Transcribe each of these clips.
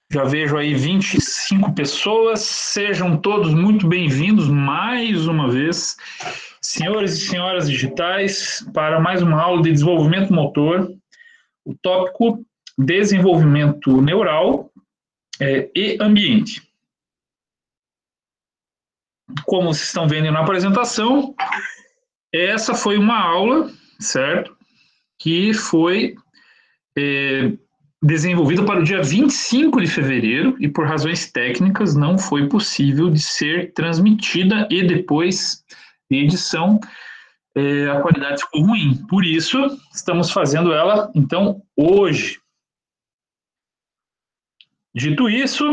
Já vejo aí 25 pessoas, sejam todos muito bem-vindos mais uma vez, senhores e senhoras digitais, para mais uma aula de desenvolvimento motor, o tópico desenvolvimento neural e ambiente. Como vocês estão vendo na apresentação, essa foi uma aula, certo? Que foi desenvolvida para o dia 25 de fevereiro e por razões técnicas não foi possível de ser transmitida e depois de edição a qualidade ficou ruim. Por isso, estamos fazendo ela, então, hoje. Dito isso,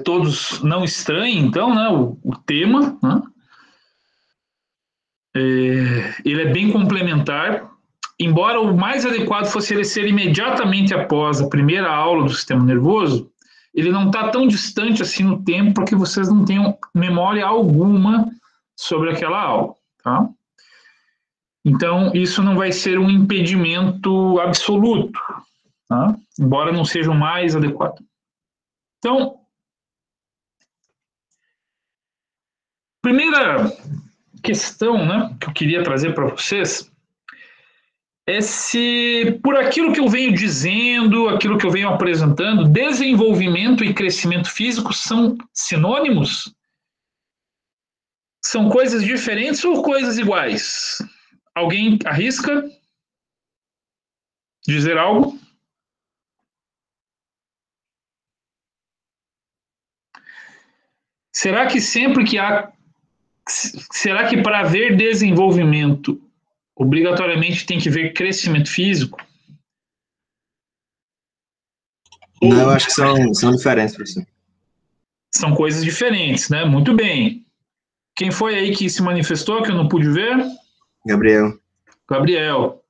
todos não estranhem, então, né, o tema, né? Ele é bem complementar, embora o mais adequado fosse ele ser imediatamente após a primeira aula do sistema nervoso, ele não está tão distante assim no tempo para que vocês não tenham memória alguma sobre aquela aula, tá? Então, isso não vai ser um impedimento absoluto, tá? Embora não seja o mais adequado. Então, primeira questão, né, que eu queria trazer para vocês é se, por aquilo que eu venho dizendo, aquilo que eu venho apresentando, desenvolvimento e crescimento físico são sinônimos? São coisas diferentes ou coisas iguais? Alguém arrisca dizer algo? Será que sempre que há. Será que para haver desenvolvimento, obrigatoriamente tem que ver crescimento físico? Não, eu Ou acho que são diferentes, professor. são coisas diferentes, né? Muito bem. Quem foi aí que se manifestou, que eu não pude ver? Gabriel. Gabriel.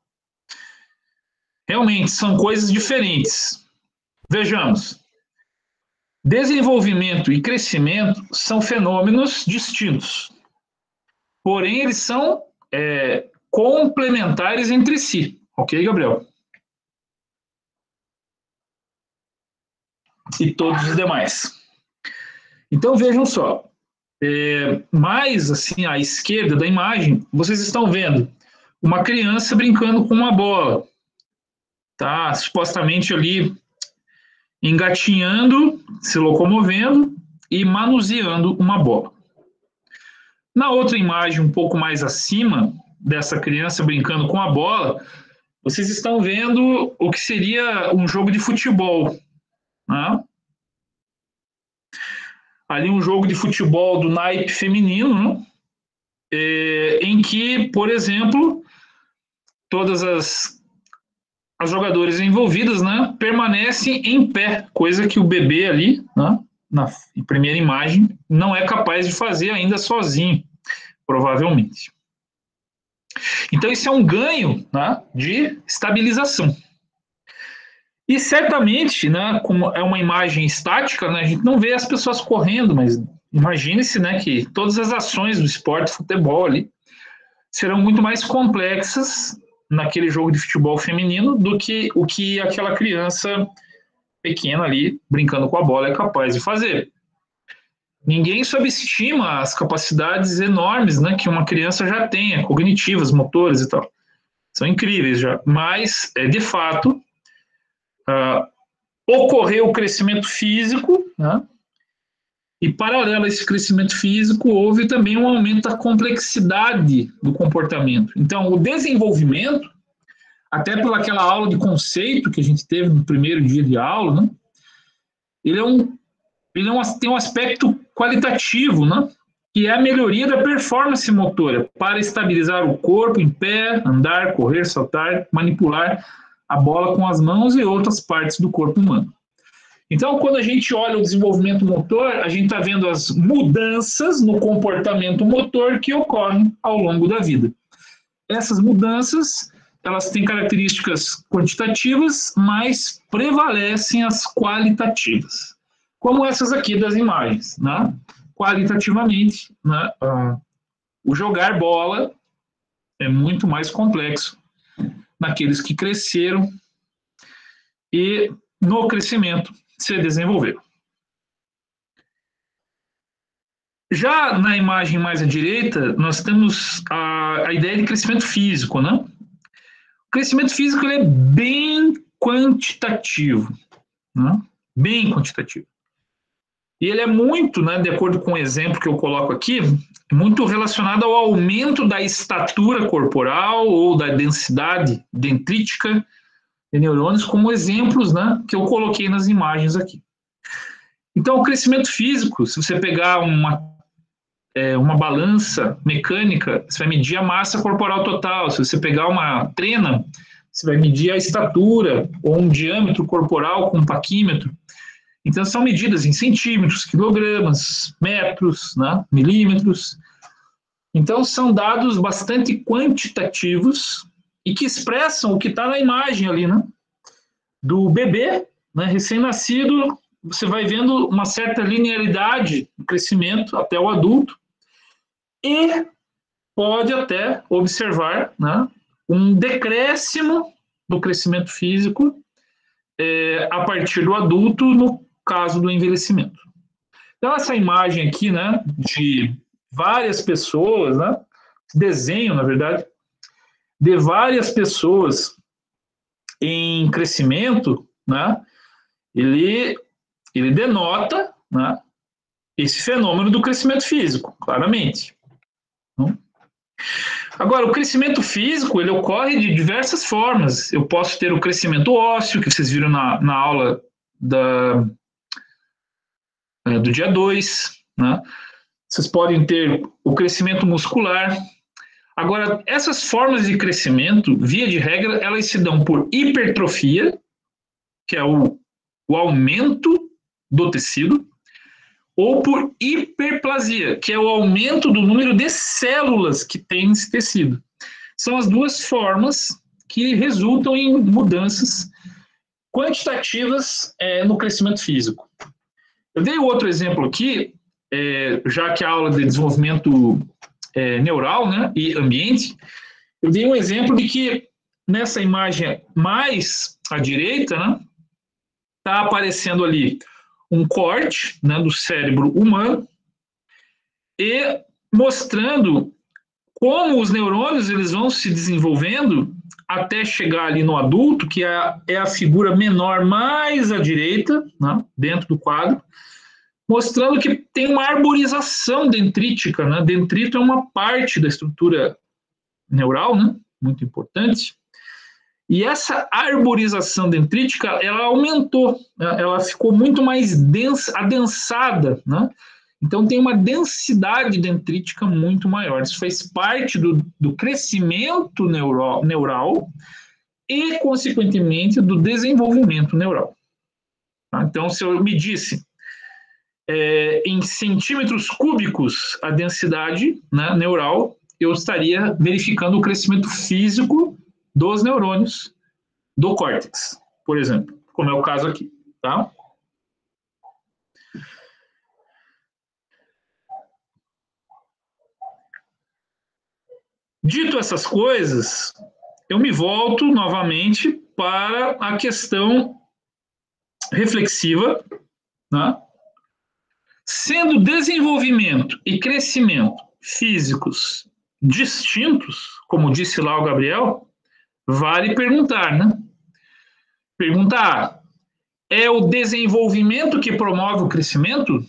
Realmente, são coisas diferentes. Vejamos. Desenvolvimento e crescimento são fenômenos distintos. Porém, eles são complementares entre si. Ok, Gabriel? E todos os demais. Então, vejam só. Mais assim à esquerda da imagem, vocês estão vendo uma criança brincando com uma bola. Tá supostamente ali engatinhando, se locomovendo e manuseando uma bola. Na outra imagem, um pouco mais acima dessa criança brincando com a bola, vocês estão vendo o que seria um jogo de futebol, né? Ali um jogo de futebol do naipe feminino, né? Em que, por exemplo, todas as jogadoras envolvidas, né, permanecem em pé, coisa que o bebê ali, né, na primeira imagem, não é capaz de fazer ainda sozinho, provavelmente. Então, isso é um ganho, né, de estabilização. E certamente, né, como é uma imagem estática, né, a gente não vê as pessoas correndo, mas imagine-se, né, que todas as ações do esporte futebol ali serão muito mais complexas naquele jogo de futebol feminino do que o que aquela criança pequena ali brincando com a bola é capaz de fazer. Ninguém subestima as capacidades enormes, né, que uma criança já tem, cognitivas, motores e tal. São incríveis já. Mas, de fato, ocorreu o crescimento físico, né? E paralelo a esse crescimento físico, houve também um aumento da complexidade do comportamento. Então, o desenvolvimento, até pelaquela aula de conceito que a gente teve no primeiro dia de aula, né? Tem um aspecto qualitativo, né? Que é a melhoria da performance motora para estabilizar o corpo em pé, andar, correr, saltar, manipular a bola com as mãos e outras partes do corpo humano. Então, quando a gente olha o desenvolvimento motor, a gente está vendo as mudanças no comportamento motor que ocorrem ao longo da vida. Essas mudanças, elas têm características quantitativas, mas prevalecem as qualitativas, como essas aqui das imagens, né? Qualitativamente, né? O jogar bola é muito mais complexo naqueles que cresceram e no crescimento se desenvolveram. Já na imagem mais à direita, nós temos a ideia de crescimento físico, né? O crescimento físico ele é bem quantitativo, né? Bem quantitativo. E ele é muito, né, de acordo com o exemplo que eu coloco aqui, muito relacionado ao aumento da estatura corporal ou da densidade dendrítica de neurônios, como exemplos, né, que eu coloquei nas imagens aqui. Então, o crescimento físico, se você pegar uma balança mecânica, você vai medir a massa corporal total. Se você pegar uma trena, você vai medir a estatura ou um diâmetro corporal com um paquímetro. Então, são medidas em centímetros, quilogramas, metros, né, milímetros. Então, são dados bastante quantitativos e que expressam o que está na imagem ali, né? Do bebê, né, recém-nascido, você vai vendo uma certa linearidade no crescimento até o adulto e pode até observar, né, um decréscimo do crescimento físico a partir do adulto, no caso do envelhecimento. Então, essa imagem aqui, né, de várias pessoas, né, desenho, na verdade, de várias pessoas em crescimento, né, ele denota, né, esse fenômeno do crescimento físico, claramente. Agora, o crescimento físico, ele ocorre de diversas formas. Eu posso ter o crescimento ósseo, que vocês viram na aula do dia 2, né? Vocês podem ter o crescimento muscular. Agora, essas formas de crescimento, via de regra, elas se dão por hipertrofia, que é o aumento do tecido, ou por hiperplasia, que é o aumento do número de células que tem esse tecido. São as duas formas que resultam em mudanças quantitativas no crescimento físico. Eu dei outro exemplo aqui, já que a aula de desenvolvimento neural, né, e ambiente, eu dei um exemplo de que nessa imagem mais à direita, né, está aparecendo ali um corte, né, do cérebro humano e mostrando como os neurônios eles vão se desenvolvendo até chegar ali no adulto, que é a figura menor mais à direita, né, dentro do quadro, mostrando que tem uma arborização dendrítica, né? Dendrito é uma parte da estrutura neural, né, muito importante. E essa arborização dendrítica, ela aumentou, né? Ela ficou muito mais adensada, né? Então tem uma densidade dendrítica muito maior. Isso faz parte do crescimento neural e, consequentemente, do desenvolvimento neural. Tá? Então, se eu medisse em centímetros cúbicos a densidade, né, neural, eu estaria verificando o crescimento físico dos neurônios do córtex, por exemplo, como é o caso aqui, tá? Dito essas coisas, eu me volto novamente para a questão reflexiva, né? Sendo desenvolvimento e crescimento físicos distintos, como disse lá o Gabriel, vale perguntar, né? Perguntar, é o desenvolvimento que promove o crescimento?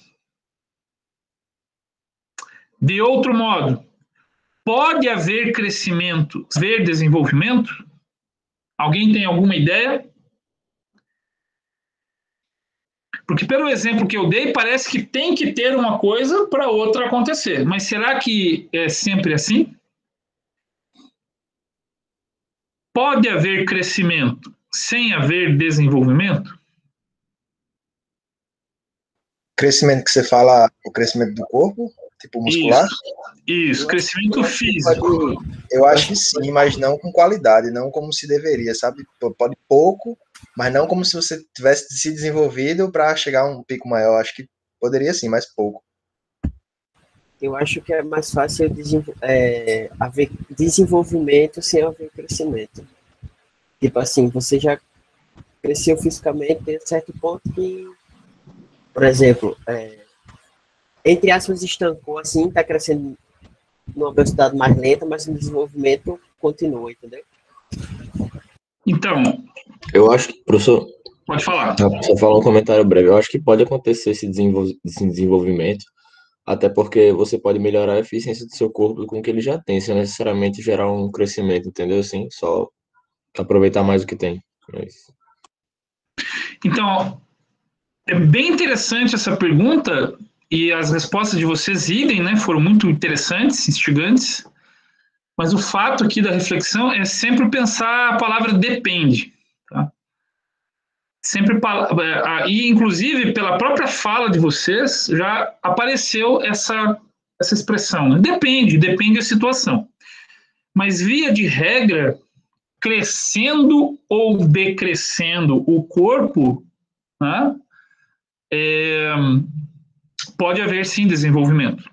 De outro modo, pode haver crescimento, haver desenvolvimento? Alguém tem alguma ideia? Porque pelo exemplo que eu dei, parece que tem que ter uma coisa para outra acontecer. Mas será que é sempre assim? Pode haver crescimento sem haver desenvolvimento? Crescimento que você fala, o crescimento do corpo, tipo muscular? Isso, crescimento físico. Eu acho que sim, mas não com qualidade, não como se deveria, sabe? Pode pouco, mas não como se você tivesse se desenvolvido para chegar a um pico maior. Acho que poderia sim, mas pouco. Eu acho que é mais fácil haver desenvolvimento sem haver crescimento. Tipo assim, você já cresceu fisicamente, tem um certo ponto que, por exemplo, entre aspas, estancou, assim, está crescendo numa velocidade mais lenta, mas o desenvolvimento continua, entendeu? Então, Eu acho que, professor, pode falar. só falar um comentário breve. Eu acho que pode acontecer esse desenvolvimento, até porque você pode melhorar a eficiência do seu corpo com o que ele já tem, sem necessariamente gerar um crescimento, entendeu? Assim, só aproveitar mais o que tem. É isso. Então, é bem interessante essa pergunta, e as respostas de vocês, idem, né, foram muito interessantes, instigantes, mas o fato aqui da reflexão é sempre pensar a palavra depende. Tá? Sempre, e inclusive pela própria fala de vocês, já apareceu essa expressão. Né? Depende da situação. Mas via de regra, crescendo ou decrescendo o corpo, né, pode haver sim desenvolvimento.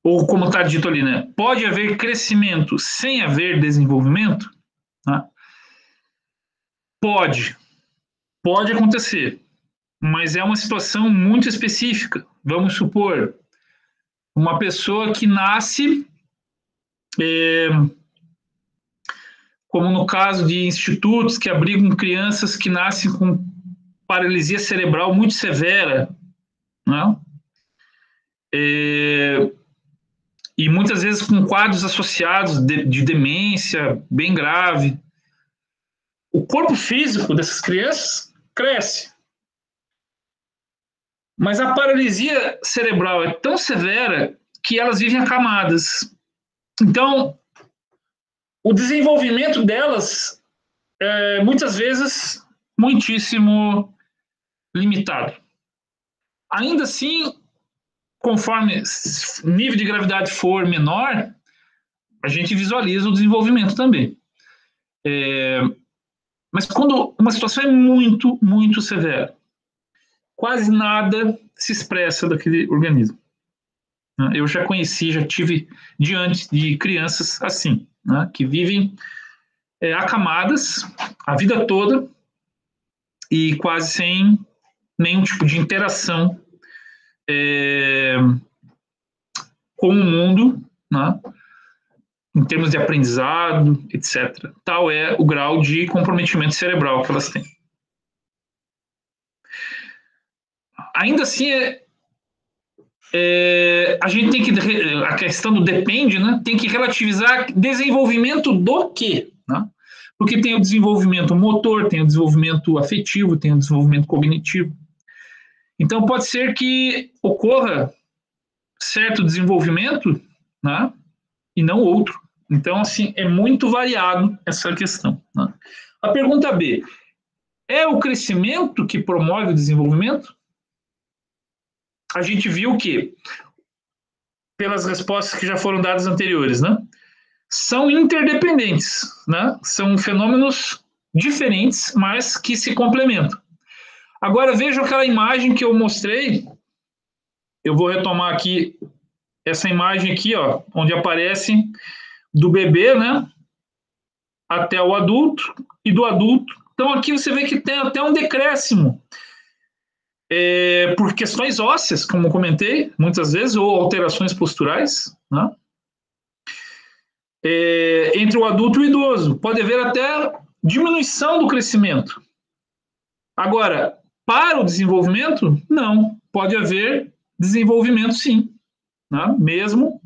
Ou como está dito ali, né? Pode haver crescimento sem haver desenvolvimento? Né? Pode acontecer, mas é uma situação muito específica. Vamos supor, uma pessoa que nasce, como no caso de institutos que abrigam crianças que nascem com paralisia cerebral muito severa, né? E muitas vezes com quadros associados de demência bem grave. O corpo físico dessas crianças cresce. Mas a paralisia cerebral é tão severa que elas vivem acamadas. Então, o desenvolvimento delas é muitas vezes muitíssimo limitado. Ainda assim, conforme o nível de gravidade for menor, a gente visualiza o desenvolvimento também. Mas quando uma situação é muito, muito severa, quase nada se expressa daquele organismo. Eu já conheci, já tive diante de crianças assim, né, que vivem acamadas a vida toda e quase sem nenhum tipo de interação com o mundo, né, em termos de aprendizado, etc. Tal é o grau de comprometimento cerebral que elas têm. Ainda assim, a gente tem que, a questão do depende, né, tem que relativizar desenvolvimento do quê? Né? Porque tem o desenvolvimento motor, tem o desenvolvimento afetivo, tem o desenvolvimento cognitivo. Então, pode ser que ocorra certo desenvolvimento, né, e não outro. Então, assim, é muito variado essa questão. Né? A pergunta B, é o crescimento que promove o desenvolvimento? A gente viu que, pelas respostas que já foram dadas anteriores, né, são interdependentes, né? São fenômenos diferentes, mas que se complementam. Agora, vejam aquela imagem que eu mostrei. Eu vou retomar aqui essa imagem aqui, ó, onde aparece do bebê, né, até o adulto, e do adulto. Então, aqui você vê que tem até um decréscimo. Por questões ósseas, como comentei, muitas vezes, ou alterações posturais, né? Entre o adulto e o idoso. Pode haver até diminuição do crescimento. Agora, para o desenvolvimento, não. Pode haver desenvolvimento, sim, né? Mesmo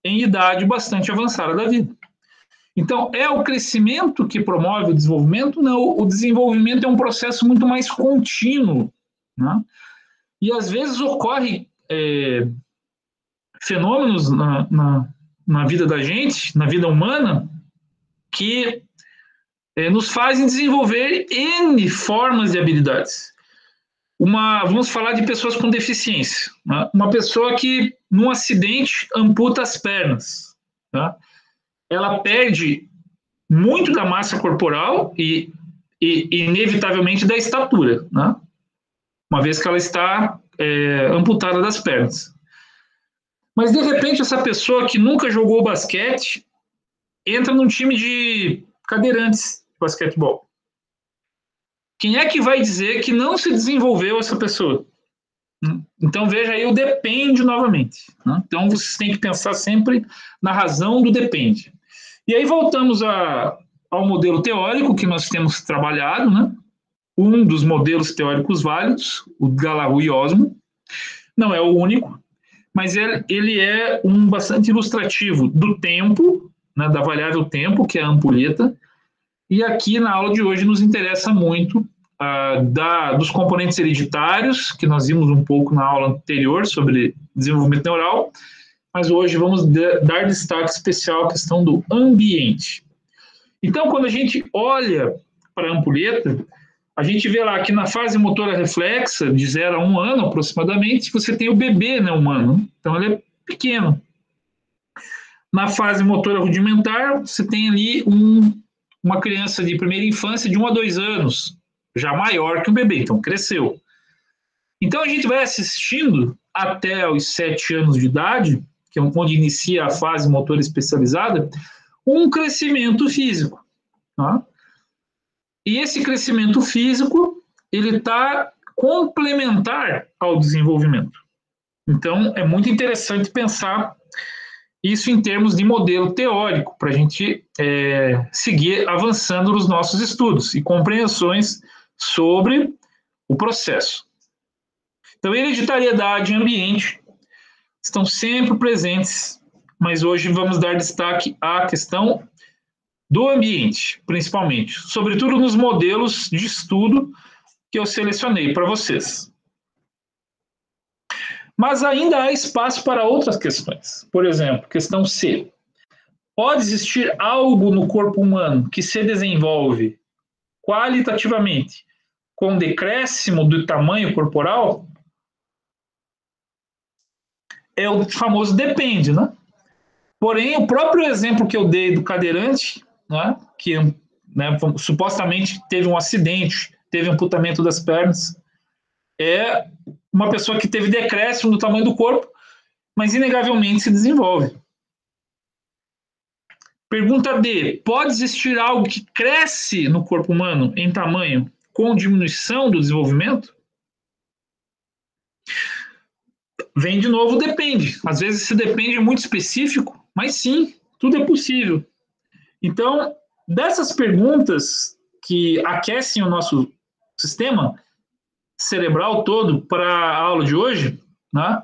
em idade bastante avançada da vida. Então, é o crescimento que promove o desenvolvimento? Não, o desenvolvimento é um processo muito mais contínuo, né? E às vezes ocorre fenômenos na vida da gente, na vida humana, que nos fazem desenvolver N formas de habilidades. Vamos falar de pessoas com deficiência. Né? Uma pessoa que, num acidente, amputa as pernas. Tá? Ela perde muito da massa corporal e inevitavelmente, da estatura, né? Uma vez que ela está amputada das pernas. Mas, de repente, essa pessoa que nunca jogou basquete, entra num time de cadeirantes de basquetebol. Quem é que vai dizer que não se desenvolveu essa pessoa? Então, veja aí o depende novamente. Né? Então, vocês têm que pensar sempre na razão do depende. E aí voltamos ao modelo teórico que nós temos trabalhado, né? Um dos modelos teóricos válidos, o Gallagher e Osmo. Não é o único, mas ele é um bastante ilustrativo do tempo, né, da variável tempo, que é a ampulheta, e aqui na aula de hoje nos interessa muito dos componentes hereditários, que nós vimos um pouco na aula anterior sobre desenvolvimento neural, mas hoje vamos dar destaque especial à questão do ambiente. Então, quando a gente olha para a ampulheta, a gente vê lá que na fase motora reflexa, de 0 a 1 ano aproximadamente, você tem o bebê, né, humano. Então, ele é pequeno. Na fase motora rudimentar, você tem ali uma criança de primeira infância de 1 a 2 anos, já maior que o bebê, então cresceu. Então, a gente vai assistindo até os 7 anos de idade, que é onde inicia a fase motora especializada, um crescimento físico. Tá? E esse crescimento físico, ele está complementar ao desenvolvimento. Então, é muito interessante pensar isso em termos de modelo teórico, para a gente seguir avançando nos nossos estudos e compreensões sobre o processo. Então, hereditariedade e ambiente estão sempre presentes, mas hoje vamos dar destaque à questão do ambiente, principalmente, sobretudo nos modelos de estudo que eu selecionei para vocês. Mas ainda há espaço para outras questões. Por exemplo, questão C. Pode existir algo no corpo humano que se desenvolve qualitativamente com decréscimo do tamanho corporal? É o famoso depende, né? Porém, o próprio exemplo que eu dei do cadeirante, né, que supostamente teve um acidente, teve amputamento das pernas, é uma pessoa que teve decréscimo do tamanho do corpo, mas inegavelmente se desenvolve. Pergunta D. Pode existir algo que cresce no corpo humano em tamanho com diminuição do desenvolvimento? Vem de novo, depende. Às vezes esse depende é muito específico, mas sim, tudo é possível. Então, dessas perguntas que aquecem o nosso sistema cerebral todo para a aula de hoje, né,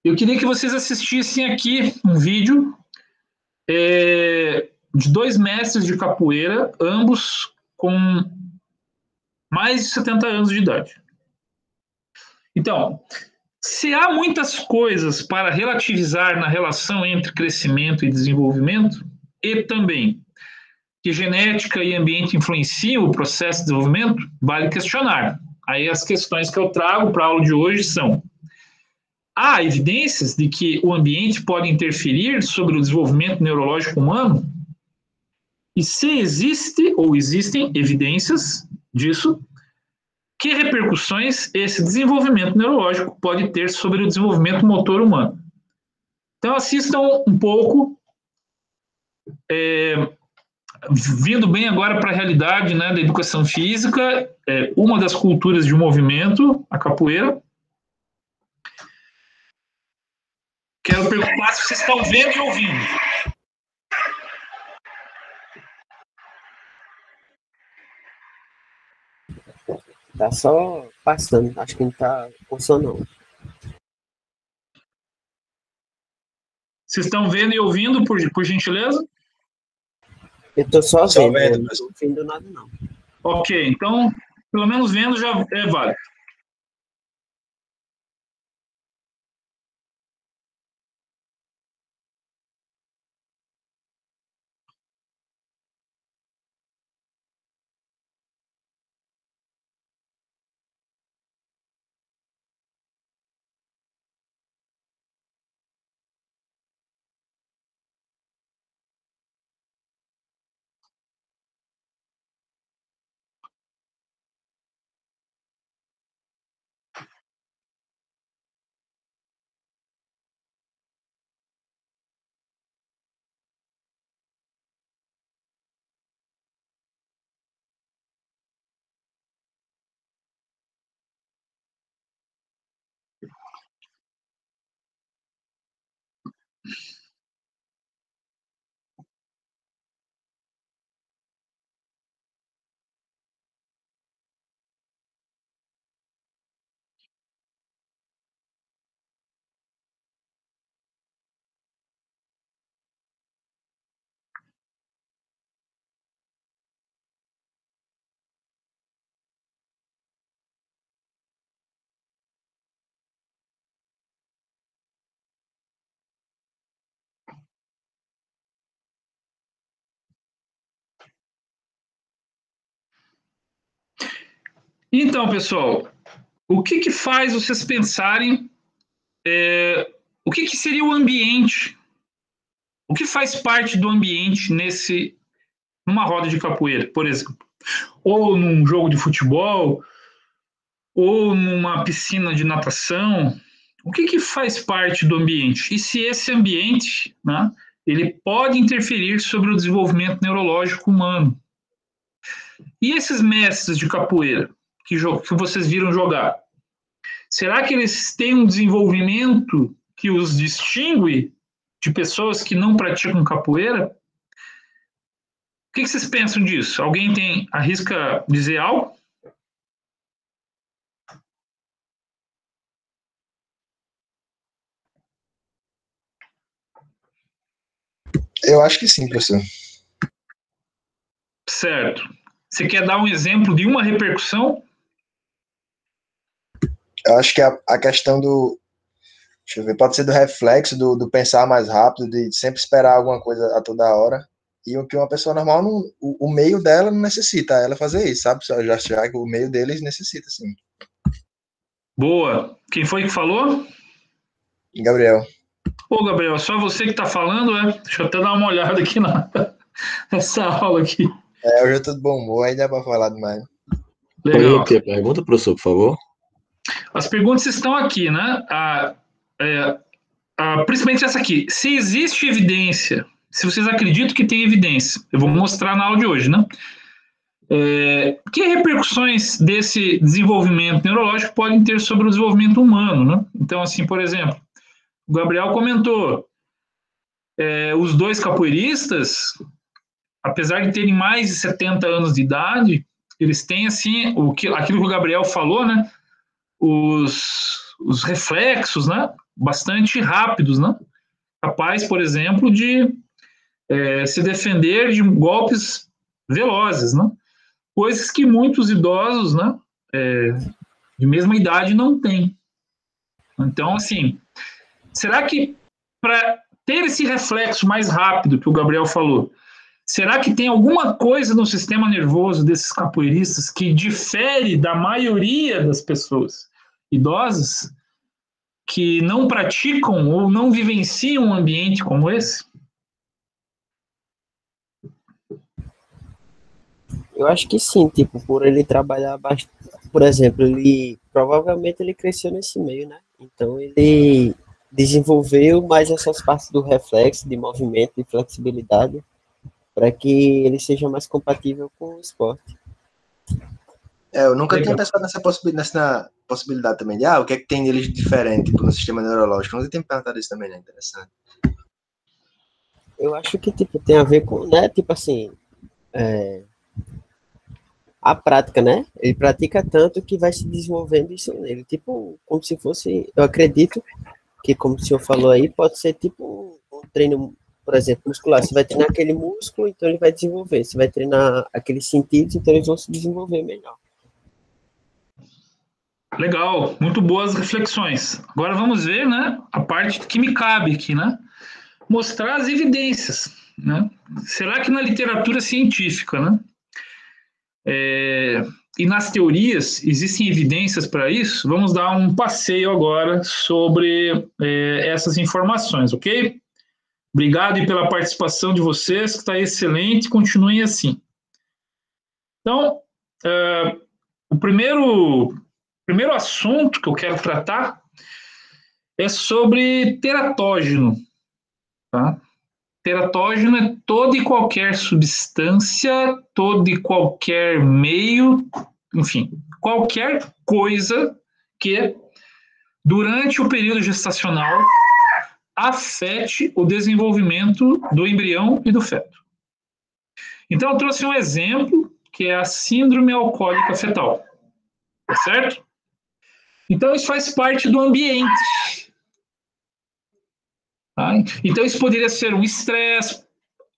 eu queria que vocês assistissem aqui um vídeo de 2 mestres de capoeira, ambos com mais de 70 anos de idade. Então, se há muitas coisas para relativizar na relação entre crescimento e desenvolvimento, e também que genética e ambiente influenciam o processo de desenvolvimento, vale questionar. Aí as questões que eu trago para a aula de hoje são: há evidências de que o ambiente pode interferir sobre o desenvolvimento neurológico humano? E se existe ou existem evidências disso, que repercussões esse desenvolvimento neurológico pode ter sobre o desenvolvimento motor humano? Então, assistam um pouco, vindo bem agora para a realidade, né, da educação física, uma das culturas de movimento, a capoeira. Quero perguntar se vocês estão vendo e ouvindo. Tá só passando, acho que não tá com som não. Vocês estão vendo e ouvindo, por gentileza? Eu tô só Só vendo, vendo, não tô ouvindo nada não. Ok, então, pelo menos vendo já é válido. Então, pessoal, o que faz vocês pensarem o que seria o ambiente? O que faz parte do ambiente numa roda de capoeira, por exemplo? Ou num jogo de futebol, ou numa piscina de natação? O que faz parte do ambiente? E se esse ambiente, né, ele pode interferir sobre o desenvolvimento neurológico humano? E esses mestres de capoeira que vocês viram jogar, será que eles têm um desenvolvimento que os distingue de pessoas que não praticam capoeira? O que vocês pensam disso? Alguém arrisca dizer algo? Eu acho que sim, professor. Certo. Você quer dar um exemplo de uma repercussão? Eu acho que a questão do... Deixa eu ver, pode ser do reflexo, do pensar mais rápido, de sempre esperar alguma coisa a toda hora. E o que uma pessoa normal, o meio dela não necessita ela fazer isso, sabe? Já que o meio deles necessita, sim. Boa. Quem foi que falou? Gabriel. Ô, Gabriel, só você que está falando, é? Deixa eu até dar uma olhada aqui nessa aula aqui. Hoje eu tô de bom humor, aí dá para falar demais. Pode Legal. repetir a pergunta, professor, por favor? As perguntas estão aqui, né? Principalmente essa aqui. Se existe evidência, se vocês acreditam que tem evidência, eu vou mostrar na aula de hoje, né? Que repercussões desse desenvolvimento neurológico podem ter sobre o desenvolvimento humano, né? Então, assim, por exemplo, o Gabriel comentou, os dois capoeiristas, apesar de terem mais de 70 anos de idade, eles têm, assim, aquilo que o Gabriel falou, né? Os reflexos, né? Bastante rápidos, né? Capaz, por exemplo, de se defender de golpes velozes, né? Coisas que muitos idosos, né, de mesma idade não têm. Então, assim, será que para ter esse reflexo mais rápido que o Gabriel falou, será que tem alguma coisa no sistema nervoso desses capoeiristas que difere da maioria das pessoas idosas que não praticam ou não vivenciam um ambiente como esse? Eu acho que sim, tipo, por ele trabalhar bastante. Por exemplo, provavelmente ele cresceu nesse meio, né? Então ele desenvolveu mais essas partes do reflexo, de movimento, de flexibilidade, para que ele seja mais compatível com o esporte. Eu nunca tinha pensado nessa possibilidade também de, o que é que tem neles de diferente, tipo, no sistema neurológico. Nunca tinha pensado isso também, né? Interessante. Eu acho que, tipo, tem a ver com, né, tipo assim, a prática, né? Ele pratica tanto que vai se desenvolvendo isso nele. Tipo, como se fosse, eu acredito que, como o senhor falou aí, pode ser tipo um treino, por exemplo, muscular. Você vai treinar aquele músculo, então ele vai desenvolver. Você vai treinar aqueles sentidos, então eles vão se desenvolver melhor. Legal, muito boas reflexões. Agora vamos ver, né, a parte que me cabe aqui, né? Mostrar as evidências, né? Será que na literatura científica, né? E nas teorias existem evidências para isso? Vamos dar um passeio agora sobre essas informações, ok? Obrigado e pela participação de vocês, que está excelente, continuem assim. Então, o primeiro assunto que eu quero tratar é sobre teratógeno. Tá? Teratógeno é toda e qualquer substância, todo e qualquer meio, enfim, qualquer coisa que, durante o período gestacional, afete o desenvolvimento do embrião e do feto. Então, eu trouxe um exemplo, que é a síndrome alcoólica fetal. Tá certo? Então, isso faz parte do ambiente. Tá? Então, isso poderia ser um estresse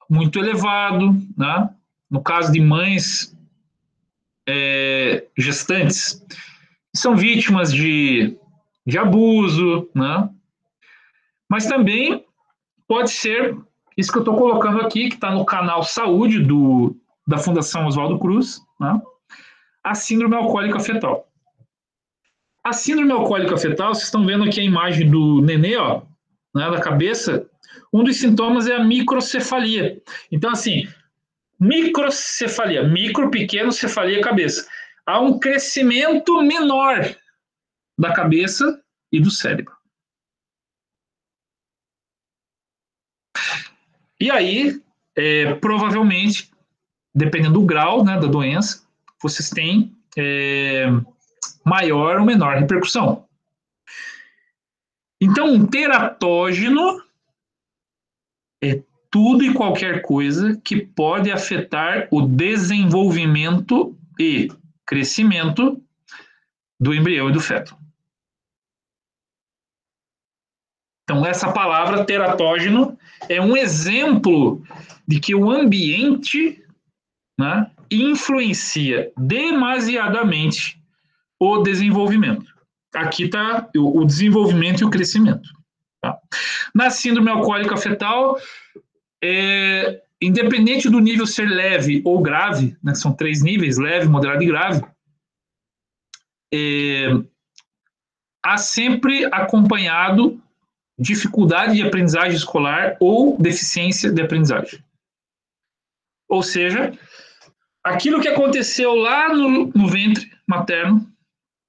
muito elevado, né? No caso de mães gestantes, são vítimas de abuso, né? Mas também pode ser isso que eu estou colocando aqui, que está no canal Saúde da Fundação Oswaldo Cruz, né? A síndrome alcoólica fetal. A síndrome alcoólica fetal, vocês estão vendo aqui a imagem do nenê, ó, né, da cabeça. Um dos sintomas é a microcefalia. Então, assim, microcefalia, micro, pequeno, cefalia, cabeça. Há um crescimento menor da cabeça e do cérebro. E aí, provavelmente, dependendo do grau, né, da doença, vocês têm maior ou menor repercussão. Então, um teratógeno é tudo e qualquer coisa que pode afetar o desenvolvimento e crescimento do embrião e do feto. Então, essa palavra teratógeno é um exemplo de que o ambiente, né, influencia demasiadamente o desenvolvimento. Aqui está o desenvolvimento e o crescimento. Tá? Na síndrome alcoólica fetal, independente do nível ser leve ou grave, né, são 3 níveis, leve, moderado e grave, há sempre acompanhado dificuldade de aprendizagem escolar ou deficiência de aprendizagem. Ou seja, aquilo que aconteceu lá no ventre materno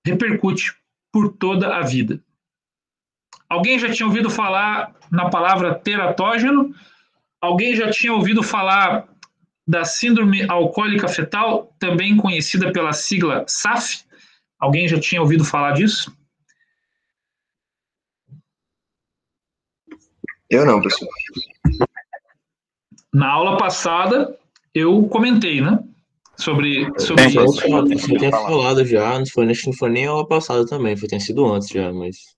repercute por toda a vida. Alguém já tinha ouvido falar na palavra teratógeno? Alguém já tinha ouvido falar da síndrome alcoólica fetal, também conhecida pela sigla SAF? Alguém já tinha ouvido falar disso? Eu não, pessoal. Na aula passada, eu comentei, né? Sobre isso. Eu tinha falado já, acho que não foi nem a aula passada também, tem sido antes já, mas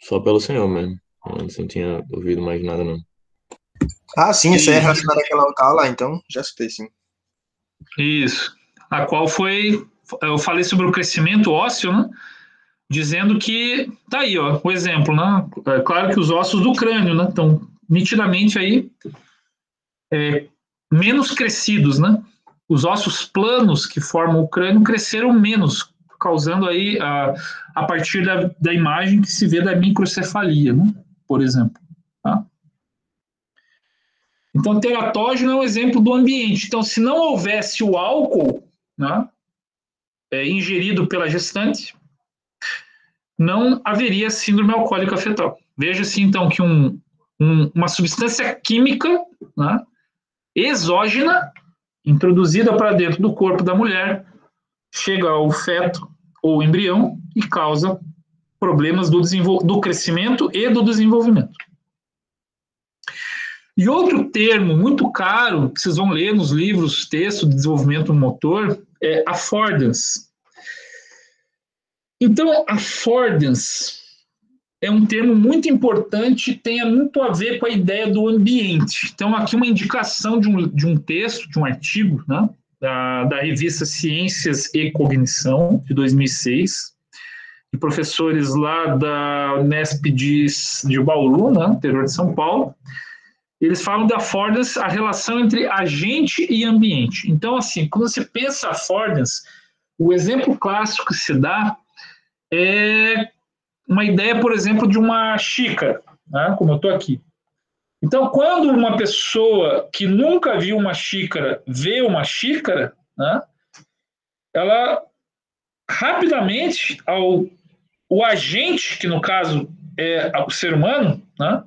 só pelo senhor mesmo. Antes não tinha ouvido mais nada, não. Ah, sim, isso aí é relacionado àquela outra aula, então já citei, sim. Isso. A qual foi... Eu falei sobre o crescimento ósseo, né? Dizendo que... Tá aí, ó, o exemplo, né? É claro que os ossos do crânio, né? Estão nitidamente aí menos crescidos, né? Os ossos planos que formam o crânio cresceram menos, causando aí, a partir da imagem que se vê da microcefalia, né? Por exemplo. Tá? Então, teratógeno é um exemplo do ambiente. Então, se não houvesse o álcool, né, ingerido pela gestante, não haveria síndrome alcoólica fetal. Veja-se, então, que uma substância química, né, exógena, introduzida para dentro do corpo da mulher, chega ao feto ou embrião e causa problemas do crescimento e do desenvolvimento. E outro termo muito caro, que vocês vão ler nos livros, texto de desenvolvimento motor, é affordance. Então, affordance é um termo muito importante, tem muito a ver com a ideia do ambiente. Então, aqui uma indicação de um texto, de um artigo, né, da revista Ciências e Cognição, de 2006, de professores lá da Unesp de Bauru, né, interior de São Paulo. Eles falam da affordance, a relação entre agente e ambiente. Então, assim, quando você pensa affordance, o exemplo clássico que se dá é uma ideia, por exemplo, de uma xícara, né, como eu estou aqui. Então, quando uma pessoa que nunca viu uma xícara vê uma xícara, né, ela rapidamente, o agente, que no caso é o ser humano, né,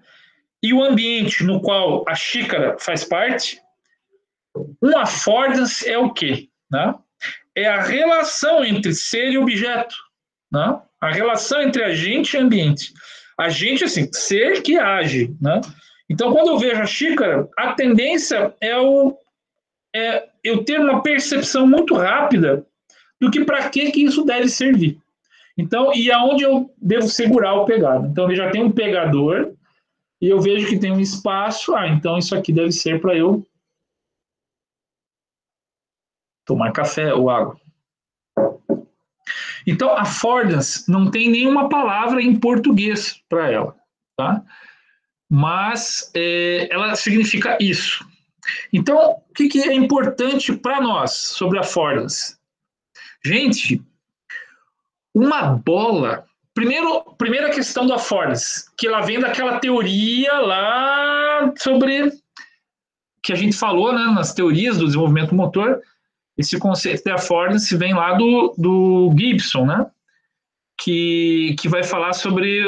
e o ambiente no qual a xícara faz parte, um affordance é o quê? Né? É a relação entre ser e objeto, né? A relação entre agente e ambiente. A gente, assim, ser que age, né? Então, quando eu vejo a xícara, a tendência é eu ter uma percepção muito rápida do que para que isso deve servir. Então, e aonde eu devo segurar o pegado. Então, eu já tenho um pegador e eu vejo que tem um espaço. Então isso aqui deve ser para eu tomar café ou água. Então, a affordance não tem nenhuma palavra em português para ela, tá? Mas ela significa isso. Então, o que é importante para nós sobre a affordance? Gente, uma bola... Primeira questão do affordance, que ela vem daquela teoria lá sobre... que a gente falou, né, nas teorias do desenvolvimento motor. Esse conceito de affordance vem lá do Gibson, né? Que vai falar sobre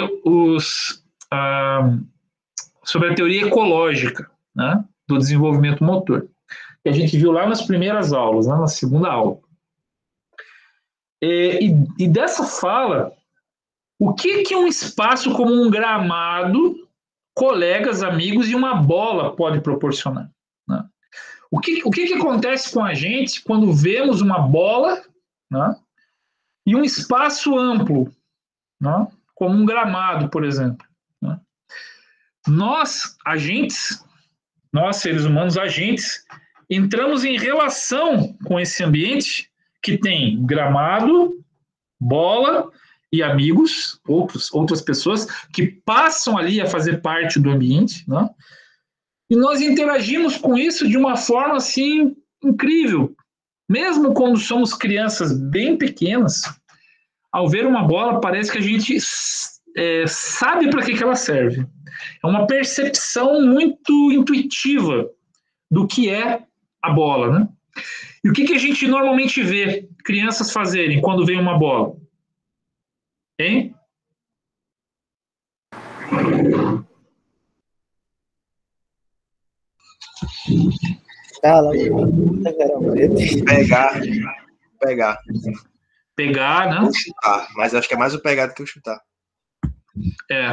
sobre a teoria ecológica, né? Do desenvolvimento motor. Que a gente viu lá nas primeiras aulas, né? Na segunda aula. E dessa fala, o que um espaço como um gramado, colegas, amigos e uma bola pode proporcionar? Né? O que acontece com a gente quando vemos uma bola, né, e um espaço amplo, né, como um gramado, por exemplo? Né? Nós, seres humanos, agentes, entramos em relação com esse ambiente que tem gramado, bola e amigos, outras pessoas que passam ali a fazer parte do ambiente, né? E nós interagimos com isso de uma forma assim incrível. Mesmo quando somos crianças bem pequenas, ao ver uma bola, parece que a gente sabe para que ela serve. É uma percepção muito intuitiva do que é a bola, né? E o que a gente normalmente vê crianças fazerem quando vem uma bola? Hein? Pegar, né? Chutar, mas acho que é mais o pegar do que o chutar.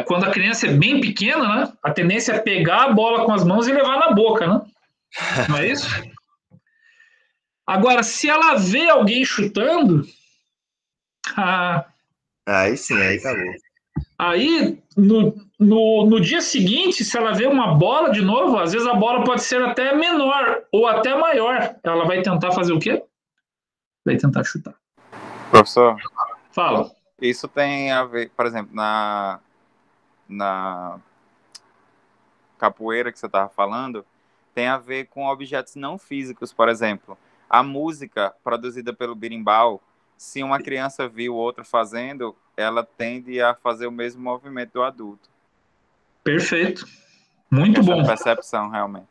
Quando a criança é bem pequena, né? A tendência é pegar a bola com as mãos e levar na boca, né? Não é isso? Agora, se ela vê alguém chutando, aí sim, aí acabou. Aí, no dia seguinte, se ela vê uma bola de novo, às vezes a bola pode ser até menor ou até maior. Ela vai tentar fazer o quê? Vai tentar chutar. Professor? Fala. Isso tem a ver, por exemplo, na capoeira que você estava falando, tem a ver com objetos não físicos, por exemplo. A música produzida pelo berimbau, se uma criança viu outro fazendo, ela tende a fazer o mesmo movimento do adulto. Perfeito. Muito bom. Percepção, realmente.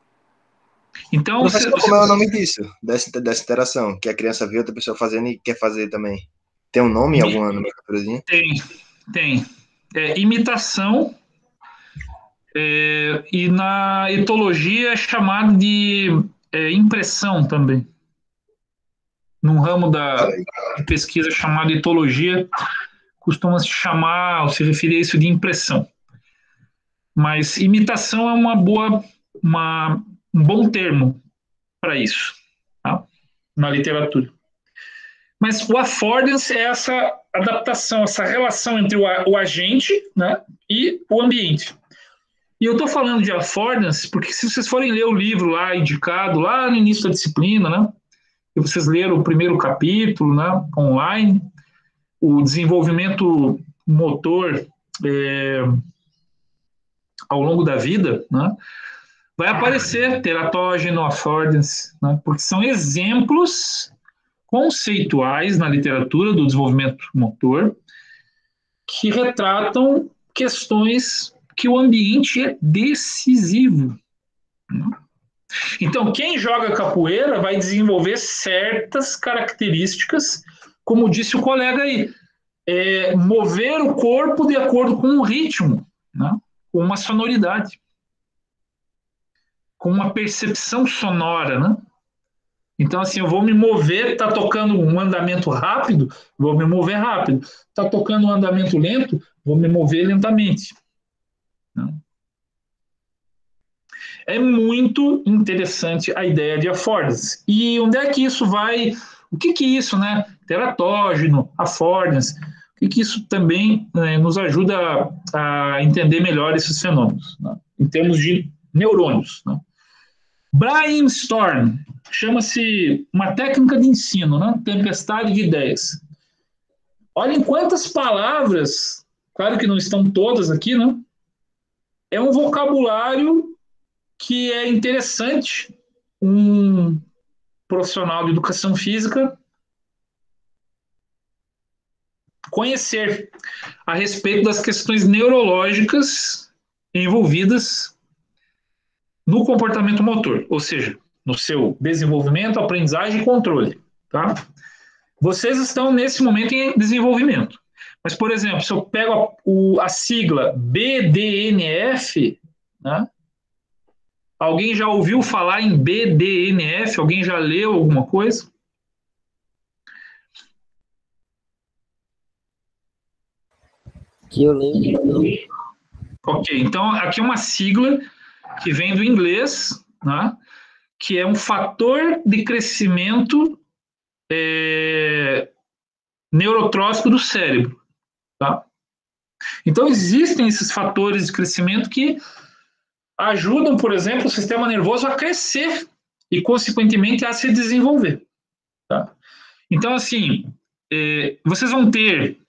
Então, professor, como é o nome disso? Dessa interação? Que a criança vê outra pessoa fazendo e quer fazer também. Tem um nome, alguma nomenclaturazinha? Tem. Imitação. E na etologia é chamado de impressão também. Num ramo de pesquisa chamado etologia, costuma-se chamar, ou se referir a isso de impressão. Mas imitação é um bom termo para isso, tá? Na literatura. Mas o affordance é essa adaptação, essa relação entre o agente, né, e o ambiente. E eu estou falando de affordance porque se vocês forem ler o livro lá indicado, lá no início da disciplina, né, e vocês leram o primeiro capítulo, né, online, o desenvolvimento motor ao longo da vida, né, vai aparecer teratógeno, affordance, né, porque são exemplos conceituais na literatura do desenvolvimento motor que retratam questões que o ambiente é decisivo. Então, quem joga capoeira vai desenvolver certas características, como disse o colega aí, mover o corpo de acordo com um ritmo, né? Com uma sonoridade, com uma percepção sonora, né? Então, assim, eu vou me mover, tá tocando um andamento rápido, vou me mover rápido. Tá tocando um andamento lento, vou me mover lentamente. né? É muito interessante a ideia de affordance. E onde é que isso vai? O que é isso, né? Teratógeno, affordance. O que isso também, né, nos ajuda a entender melhor esses fenômenos, né, em termos de neurônios, né? Brainstorm chama-se uma técnica de ensino, né? Tempestade de ideias. Olhem quantas palavras, claro que não estão todas aqui, né? É um vocabulário que é interessante um profissional de educação física conhecer a respeito das questões neurológicas envolvidas no comportamento motor, ou seja, no seu desenvolvimento, aprendizagem e controle, tá? Vocês estão nesse momento em desenvolvimento. Mas, por exemplo, se eu pego a sigla BDNF, né? Alguém já ouviu falar em BDNF? Alguém já leu alguma coisa? Que eu lembro. Ok, então aqui é uma sigla que vem do inglês, né? Que é um fator de crescimento neurotrófico do cérebro, tá? Então existem esses fatores de crescimento que ajudam, por exemplo, o sistema nervoso a crescer e, consequentemente, a se desenvolver, tá? Então, assim, vocês vão ter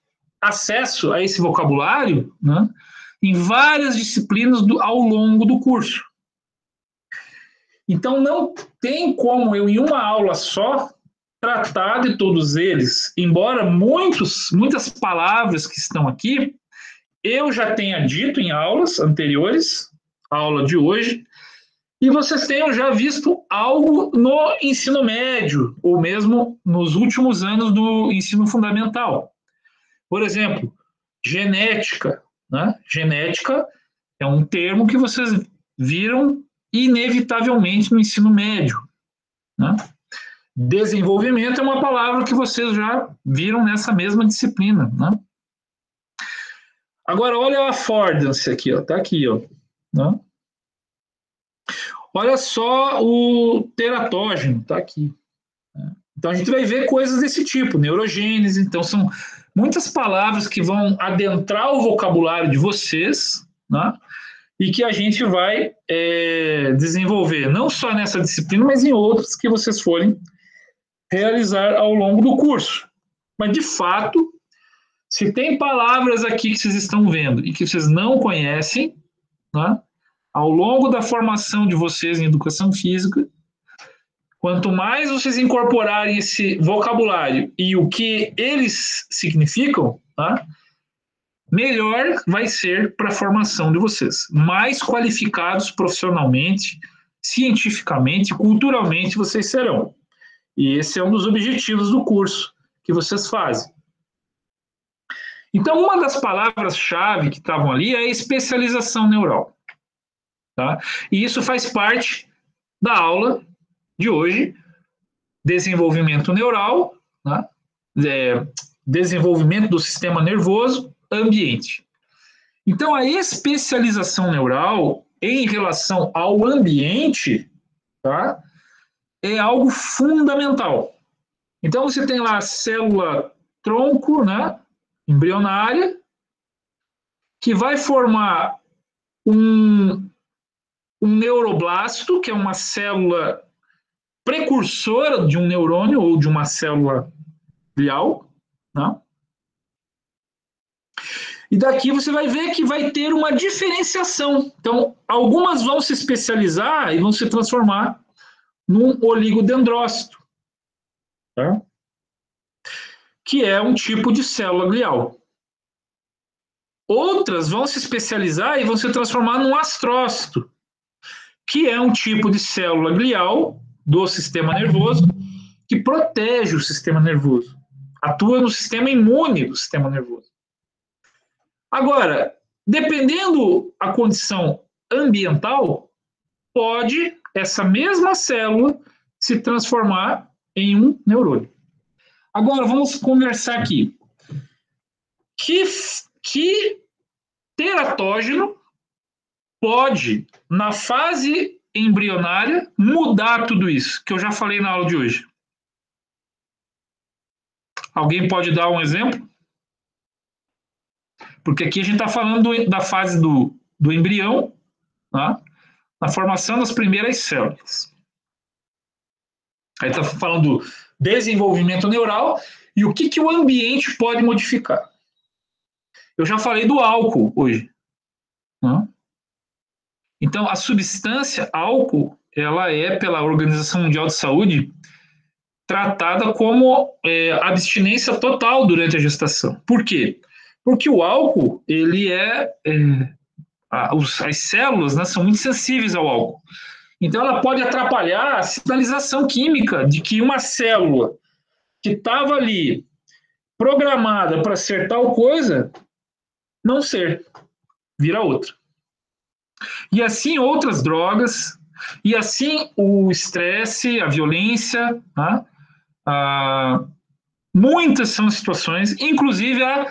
acesso a esse vocabulário, né, em várias disciplinas ao longo do curso. Então, não tem como eu, em uma aula só, tratar de todos eles, embora muitas palavras que estão aqui eu já tenha dito em aulas anteriores, a aula de hoje, e vocês tenham já visto algo no ensino médio, ou mesmo nos últimos anos do ensino fundamental. Por exemplo, genética, né? Genética é um termo que vocês viram inevitavelmente no ensino médio, né? Desenvolvimento é uma palavra que vocês já viram nessa mesma disciplina, né? Agora, olha a affordance aqui, ó, tá aqui, ó, né? Olha só o teratógeno, tá aqui. Então, a gente vai ver coisas desse tipo, neurogênese. Então, são muitas palavras que vão adentrar o vocabulário de vocês, né? E que a gente vai desenvolver, não só nessa disciplina, mas em outras que vocês forem realizar ao longo do curso. Mas, de fato, se tem palavras aqui que vocês estão vendo e que vocês não conhecem, né, ao longo da formação de vocês em educação física, quanto mais vocês incorporarem esse vocabulário e o que eles significam, tá, melhor vai ser para a formação de vocês. Mais qualificados profissionalmente, cientificamente, culturalmente vocês serão. E esse é um dos objetivos do curso que vocês fazem. Então, uma das palavras-chave que estavam ali é a especialização neural, tá? E isso faz parte da aula de hoje, desenvolvimento neural, tá? Desenvolvimento do sistema nervoso, ambiente. Então, a especialização neural em relação ao ambiente, tá, é algo fundamental. Então, você tem lá a célula tronco, né, embrionária, que vai formar um neuroblasto, que é uma célula precursora de um neurônio ou de uma célula glial, né? E daqui você vai ver que vai ter uma diferenciação. Então, algumas vão se especializar e vão se transformar num oligodendrócito, tá? Que é um tipo de célula glial. Outras vão se especializar e vão se transformar num astrócito, que é um tipo de célula glial do sistema nervoso que protege o sistema nervoso, atua no sistema imune do sistema nervoso. Agora, dependendo a condição ambiental, pode essa mesma célula se transformar em um neurônio. Agora, vamos conversar aqui. Que teratógeno pode, na fase embrionária, mudar tudo isso, que eu já falei na aula de hoje. Alguém pode dar um exemplo? Porque aqui a gente está falando da fase do embrião, tá? Na formação das primeiras células. Aí está falando do desenvolvimento neural e o que o ambiente pode modificar. Eu já falei do álcool hoje. Né? Então, a substância álcool, ela é, pela Organização Mundial de Saúde, tratada como abstinência total durante a gestação. Por quê? Porque o álcool, ele as células, né, são muito sensíveis ao álcool. Então, ela pode atrapalhar a sinalização química de que uma célula que estava ali programada para ser tal coisa, não ser, vira outra. E assim outras drogas, e assim o estresse, a violência, tá? Muitas são situações, inclusive a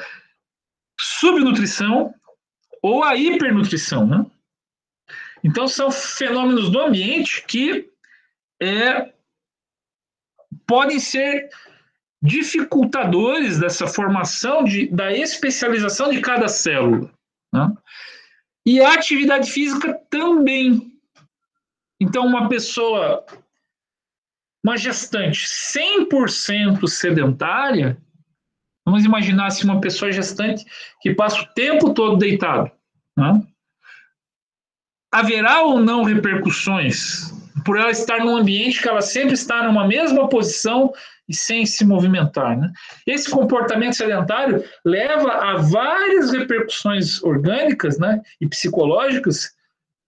subnutrição ou a hipernutrição, né? Então, são fenômenos do ambiente que podem ser dificultadores dessa formação, da especialização de cada célula. Né? E a atividade física também. Então, uma gestante 100% sedentária, vamos imaginar se uma pessoa gestante que passa o tempo todo deitado, né? Haverá ou não repercussões por ela estar num ambiente que ela sempre está numa mesma posição e sem se movimentar, né? Esse comportamento sedentário leva a várias repercussões orgânicas, né, e psicológicas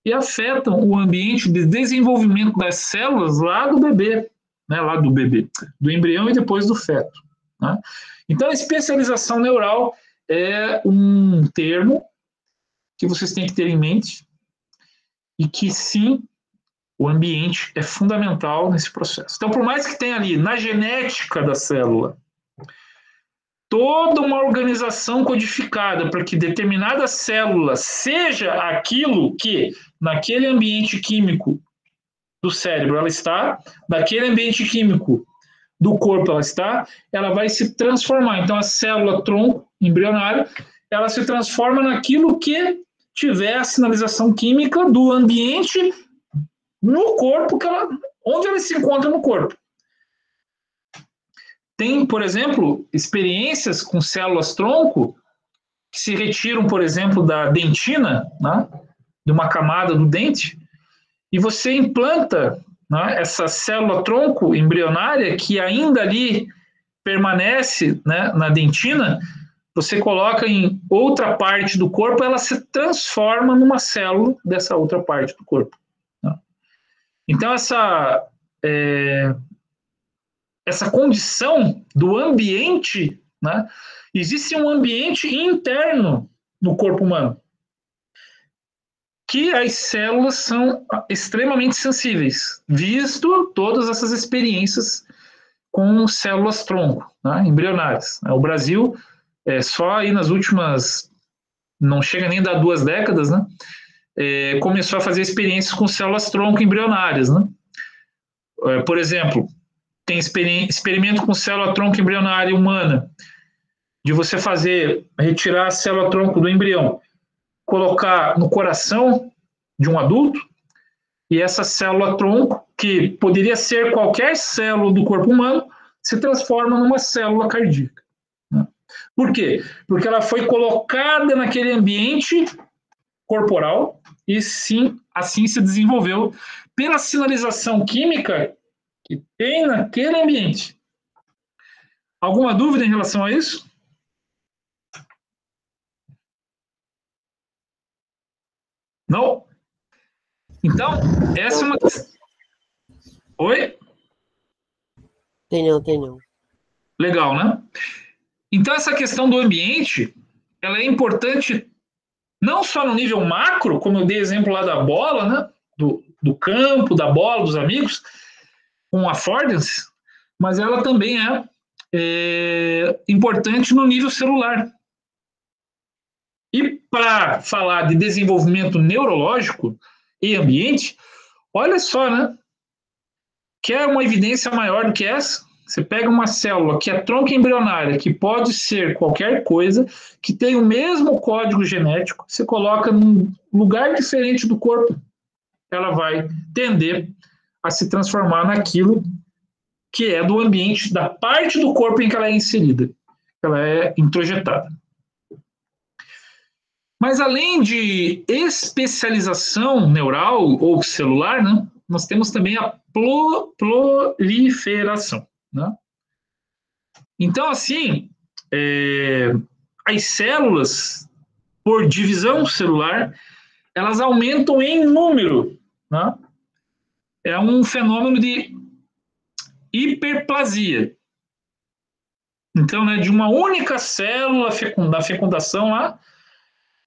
e afetam o ambiente de desenvolvimento das células lá do bebê, né, do embrião e depois do feto. Né? Então, a especialização neural é um termo que vocês têm que ter em mente e que, sim, o ambiente é fundamental nesse processo. Então, por mais que tenha ali, na genética da célula, toda uma organização codificada para que determinada célula seja aquilo que, naquele ambiente químico do cérebro ela está, naquele ambiente químico do corpo ela vai se transformar. Então, a célula tronco embrionária, ela se transforma naquilo que tiver a sinalização química do ambiente no corpo, onde ela se encontra no corpo. Tem, por exemplo, experiências com células-tronco que se retiram, por exemplo, da dentina, né, de uma camada do dente, e você implanta, né, essa célula-tronco embrionária que ainda ali permanece, né, na dentina, você coloca em outra parte do corpo, ela se transforma numa célula dessa outra parte do corpo. Né? Então, essa condição do ambiente, né? Existe um ambiente interno no corpo humano, que as células são extremamente sensíveis, visto todas essas experiências com células-tronco, né, embrionárias. O Brasil, só aí nas últimas, não chega nem a dar 2 décadas, né, começou a fazer experiências com células-tronco embrionárias. Né? Por exemplo, tem experimento com célula-tronco embrionária humana, de você retirar a célula-tronco do embrião, colocar no coração de um adulto, e essa célula-tronco, que poderia ser qualquer célula do corpo humano, se transforma numa célula cardíaca. Né? Por quê? Porque ela foi colocada naquele ambiente corporal e sim, assim se desenvolveu pela sinalização química que tem naquele ambiente. Alguma dúvida em relação a isso? Não? Então, essa é uma... Oi? Tem não. Legal, né? Então, essa questão do ambiente, ela é importante não só no nível macro, como eu dei exemplo lá da bola, né? Do campo, da bola, dos amigos, com affordance, mas ela também é importante no nível celular. E para falar de desenvolvimento neurológico e ambiente, olha só, né? Quer uma evidência maior do que essa? Você pega uma célula que é tronco embrionária, que pode ser qualquer coisa, que tem o mesmo código genético, você coloca num lugar diferente do corpo, ela vai tender a se transformar naquilo que é do ambiente, da parte do corpo em que ela é inserida, ela é introjetada. Mas além de especialização neural ou celular, né, nós temos também a proliferação. Né? Então, assim, as células, por divisão celular, elas aumentam em número. Né? É um fenômeno de hiperplasia. Então, né, de uma única célula da fecundação lá,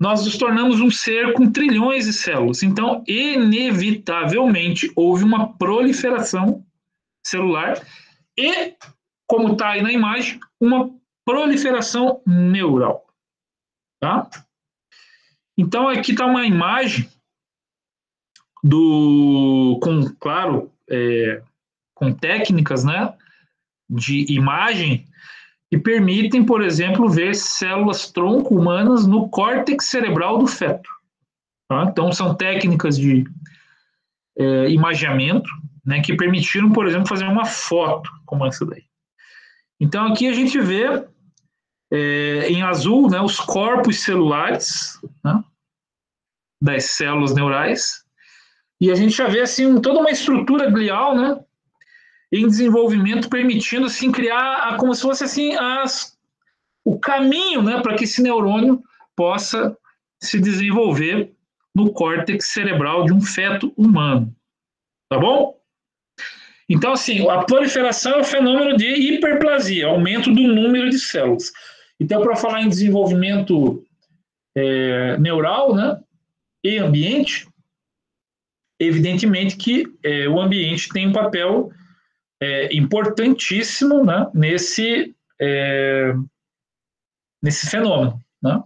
nós nos tornamos um ser com trilhões de células. Então, inevitavelmente, houve uma proliferação celular e, como está aí na imagem, uma proliferação neural. Tá? Então, aqui está uma imagem com técnicas, né, de imagem que permitem, por exemplo, ver células tronco humanas no córtex cerebral do feto. Tá? Então, são técnicas de imageamento, né, que permitiram, por exemplo, fazer uma foto como essa daí. Então, aqui a gente vê em azul, né, os corpos celulares, né, das células neurais, e a gente já vê assim, toda uma estrutura glial, né, em desenvolvimento, permitindo assim, criar como se fosse assim, o caminho, né, para que esse neurônio possa se desenvolver no córtex cerebral de um feto humano. Tá bom? Então, assim, a proliferação é um fenômeno de hiperplasia, aumento do número de células. Então, para falar em desenvolvimento neural, né, e ambiente, evidentemente que o ambiente tem um papel importantíssimo, né, nesse fenômeno. Né?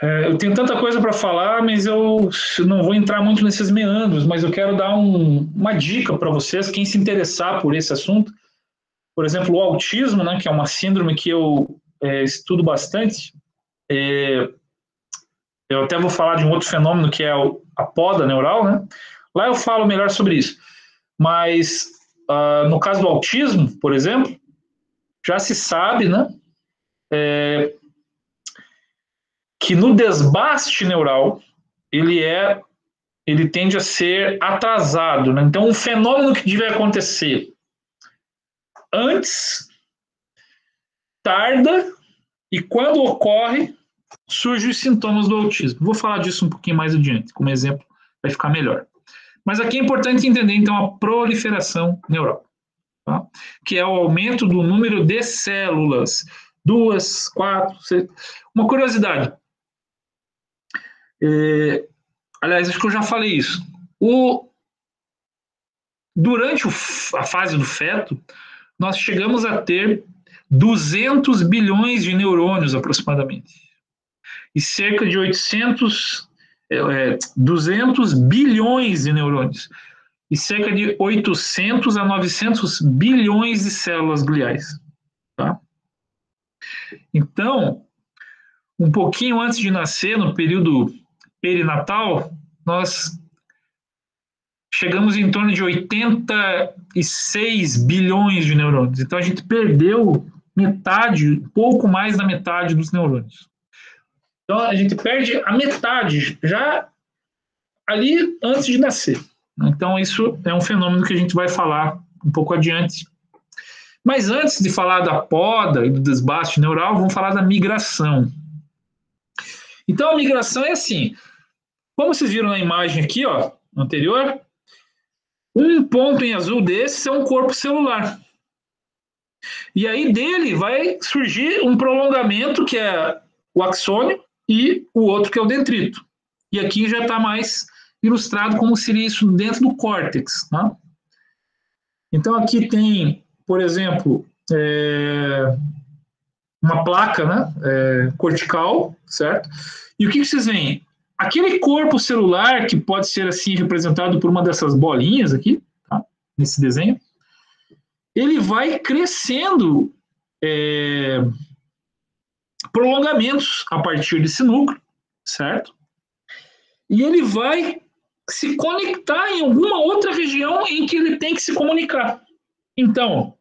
Eu tenho tanta coisa para falar, mas eu não vou entrar muito nesses meandros, mas eu quero dar uma dica para vocês, quem se interessar por esse assunto. Por exemplo, o autismo, né, que é uma síndrome que eu estudo bastante. Eu até vou falar de um outro fenômeno que é a poda neural, né? Lá eu falo melhor sobre isso. Mas no caso do autismo, por exemplo, já se sabe, né, que no desbaste neural ele tende a ser atrasado. Né? Então, um fenômeno que deve acontecer antes, tarda, e quando ocorre, surgem os sintomas do autismo. Vou falar disso um pouquinho mais adiante, como exemplo, vai ficar melhor. Mas aqui é importante entender, então, a proliferação neural, tá? Que é o aumento do número de células. 2, 4, 6. Uma curiosidade. Aliás, acho que eu já falei isso. Durante a fase do feto, nós chegamos a ter 200 bilhões de neurônios, aproximadamente. E cerca de 200 bilhões de neurônios. E cerca de 800 a 900 bilhões de células gliais. Tá? Então, um pouquinho antes de nascer, no período perinatal, nós chegamos em torno de 86 bilhões de neurônios. Então, a gente perdeu metade, pouco mais da metade dos neurônios. Então, a gente perde a metade já ali antes de nascer. Então, isso é um fenômeno que a gente vai falar um pouco adiante. Mas antes de falar da poda e do desbaste neural, vamos falar da migração. Então, a migração é assim. Como vocês viram na imagem aqui, ó, anterior, um ponto em azul desse é um corpo celular. E aí dele vai surgir um prolongamento, que é o axônio, e o outro que é o dendrito. E aqui já está mais ilustrado como seria isso dentro do córtex. Né? Então aqui tem, por exemplo, uma placa, né, cortical, certo? E o que vocês veem? Aquele corpo celular, que pode ser assim representado por uma dessas bolinhas aqui, tá? Nesse desenho, ele vai crescendo prolongamentos a partir desse núcleo, certo? E ele vai se conectar em alguma outra região em que ele tem que se comunicar. Então,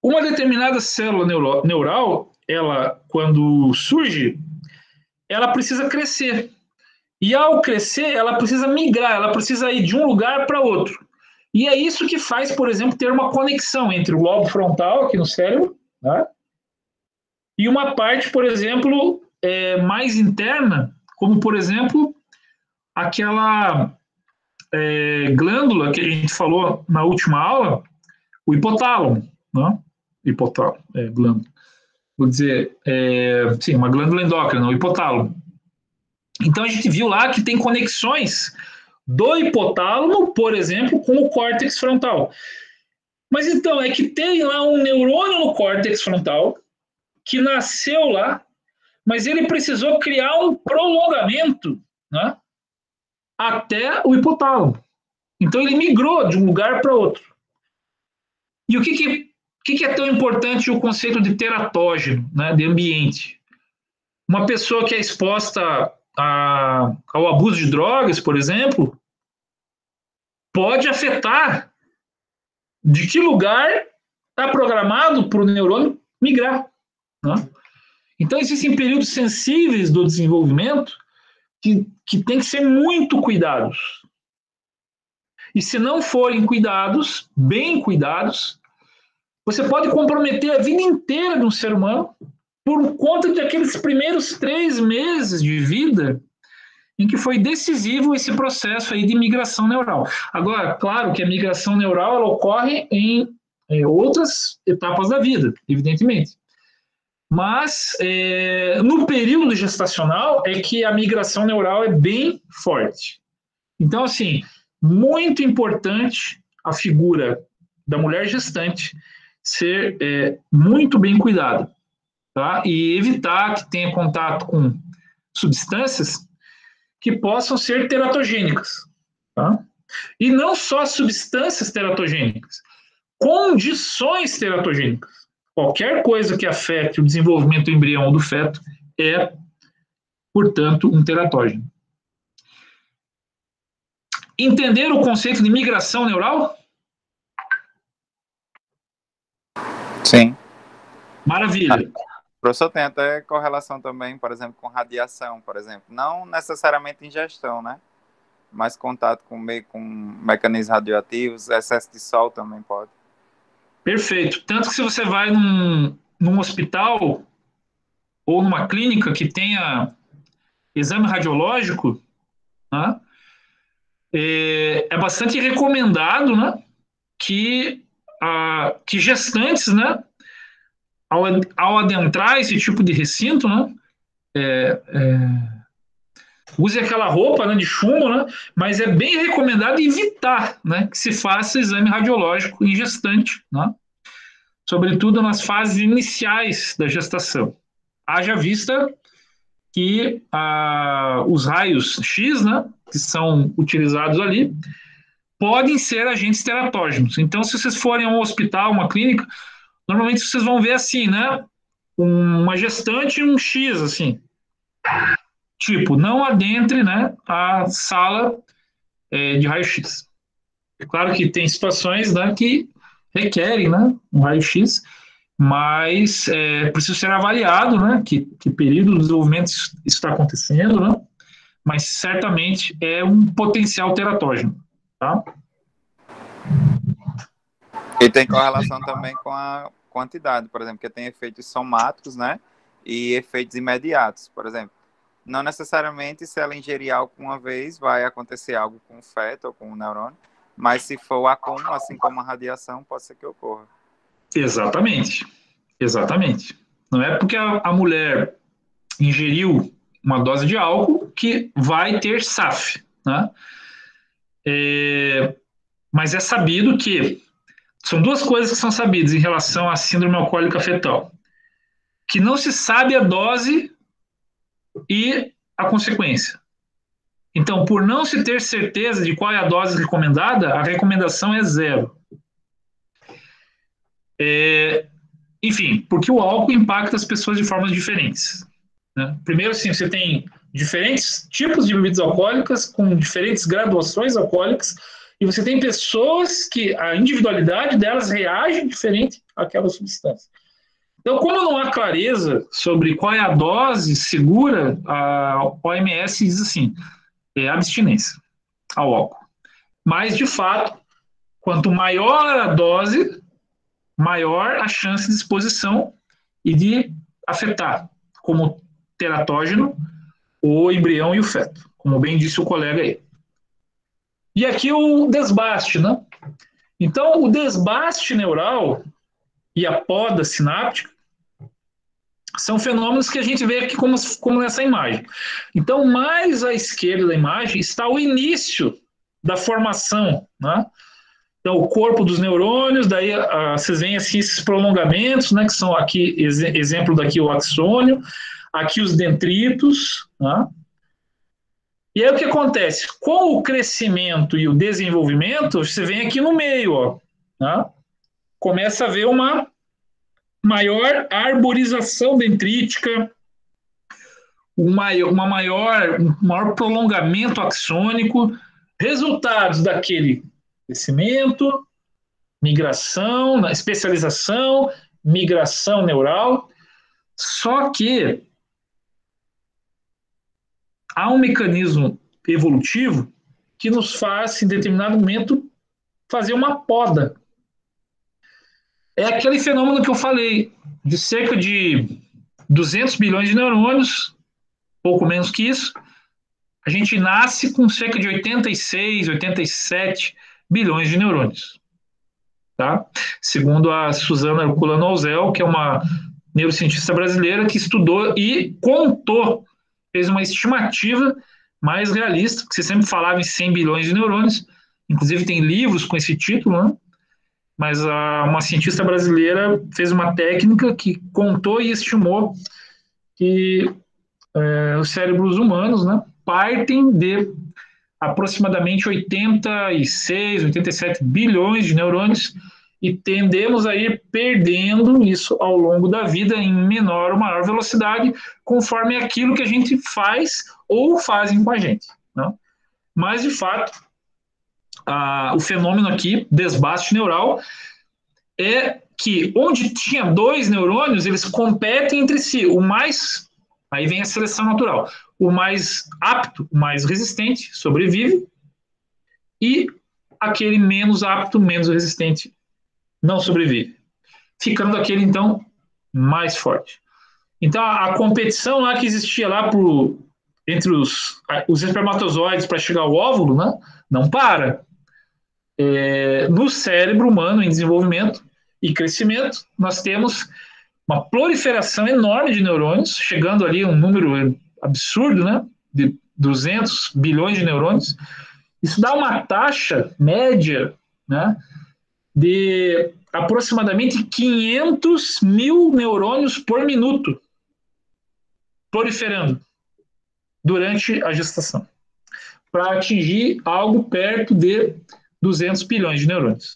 uma determinada célula neural, ela, quando surge, ela precisa crescer. E ao crescer, ela precisa migrar, ela precisa ir de um lugar para outro. E é isso que faz, por exemplo, ter uma conexão entre o lobo frontal, aqui no cérebro, né, e uma parte, por exemplo, mais interna, como, por exemplo, aquela glândula que a gente falou na última aula, o hipotálamo, né? Hipotálamo, glândula. Vou dizer, sim, uma glândula endócrina, o hipotálamo. Então, a gente viu lá que tem conexões do hipotálamo, por exemplo, com o córtex frontal. Mas então, é que tem lá um neurônio no córtex frontal que nasceu lá, mas ele precisou criar um prolongamento, né, até o hipotálamo. Então, ele migrou de um lugar para outro. E o que é tão importante o conceito de teratógeno, né, de ambiente? Uma pessoa que é exposta ao abuso de drogas, por exemplo, pode afetar de que lugar está programado para o neurônio migrar, né? Então, existem períodos sensíveis do desenvolvimento que tem que ser muito cuidados. E se não forem cuidados, bem cuidados, você pode comprometer a vida inteira de um ser humano por conta daqueles primeiros 3 meses de vida em que foi decisivo esse processo aí de migração neural. Agora, claro que a migração neural ela ocorre em outras etapas da vida, evidentemente. Mas no período gestacional é que a migração neural é bem forte. Então, assim, muito importante a figura da mulher gestante ser muito bem cuidada, tá? E evitar que tenha contato com substâncias que possam ser teratogênicas, tá? E não só substâncias teratogênicas, condições teratogênicas. Qualquer coisa que afete o desenvolvimento do embrião ou do feto é, portanto, um teratógeno. Entender o conceito de migração neural? Sim. Maravilha. Professor, tem até correlação também, por exemplo, com radiação, por exemplo. Não necessariamente ingestão, né? Mas contato com mecanismos radioativos, excesso de sol também pode. Perfeito. Tanto que se você vai num hospital ou numa clínica que tenha exame radiológico, né, é bastante recomendado, né, que gestantes, né, ao adentrar esse tipo de recinto, né, use aquela roupa, né, de chumbo, né, mas é bem recomendado evitar, né, que se faça exame radiológico em gestante, né, sobretudo nas fases iniciais da gestação. Haja vista que os raios X, né, que são utilizados ali, podem ser agentes teratógenos. Então, se vocês forem a um hospital, uma clínica, normalmente vocês vão ver assim, né, uma gestante e um X, assim. Tipo, não adentre, né, a sala de raio-x. É claro que tem situações, né, que requerem, né, um raio-x, mas precisa ser avaliado, né, que período do desenvolvimento isso está acontecendo, né, mas certamente é um potencial teratógeno, tá? E tem correlação também com a quantidade, por exemplo, que tem efeitos somáticos, né, e efeitos imediatos, por exemplo. Não necessariamente se ela ingerir algo uma vez vai acontecer algo com o feto ou com o neurônio, mas se for acúmulo, assim como a radiação, pode ser que ocorra. Exatamente, exatamente. Não é porque a mulher ingeriu uma dose de álcool que vai ter SAF, né? Mas é sabido que são duas coisas que são sabidas em relação à síndrome alcoólica fetal. que não se sabe a dose e a consequência. Então, por não se ter certeza de qual é a dose recomendada, a recomendação é 0. Enfim, porque o álcool impacta as pessoas de formas diferentes. Né? Primeiro, sim, você tem diferentes tipos de bebidas alcoólicas com diferentes graduações alcoólicas, e você tem pessoas que a individualidade delas reage diferente àquela substância. Então, como não há clareza sobre qual é a dose segura, a OMS diz assim, abstinência ao álcool. Mas, de fato, quanto maior a dose, maior a chance de exposição e de afetar, como teratógeno, o embrião e o feto, como bem disse o colega aí. E aqui o desbaste, né? Então, o desbaste neural e a poda sináptica são fenômenos que a gente vê aqui como nessa imagem. Então, mais à esquerda da imagem está o início da formação, né? Então, o corpo dos neurônios, daí vocês veem assim, esses prolongamentos, né, que são aqui, exemplo daqui o axônio, aqui os dendritos, né? E aí o que acontece? Com o crescimento e o desenvolvimento, você vem aqui no meio, ó, né? Começa a haver uma maior arborização dendrítica, um maior prolongamento axônico, resultados daquele crescimento, migração, especialização, migração neural. Só que há um mecanismo evolutivo que nos faz, em determinado momento, fazer uma poda. É aquele fenômeno que eu falei, de cerca de 200 bilhões de neurônios, pouco menos que isso. A gente nasce com cerca de 86, 87 bilhões de neurônios. Tá? Segundo a Suzana Herculano-Alzel, que é uma neurocientista brasileira que estudou e contou, fez uma estimativa mais realista, porque você sempre falava em 100 bilhões de neurônios, inclusive tem livros com esse título, né? Mas uma cientista brasileira fez uma técnica que contou e estimou que os cérebros humanos, né, partem de aproximadamente 86, 87 bilhões de neurônios e tendemos a ir perdendo isso ao longo da vida em menor ou maior velocidade, conforme aquilo que a gente faz ou fazem com a gente. Né? Mas, de fato, o fenômeno aqui, desbaste neural, é que onde tinha 2 neurônios, eles competem entre si. O mais, aí vem a seleção natural, o mais apto, o mais resistente, sobrevive, e aquele menos apto, menos resistente, não sobrevive. Ficando aquele, então, mais forte. Então, a competição lá que existia lá entre os espermatozoides para chegar ao óvulo, né, não para. No cérebro humano, em desenvolvimento e crescimento, nós temos uma proliferação enorme de neurônios, chegando ali a um número absurdo, né, de 200 bilhões de neurônios. Isso dá uma taxa média, né, de aproximadamente 500 mil neurônios por minuto proliferando durante a gestação, para atingir algo perto de 200 bilhões de neurônios.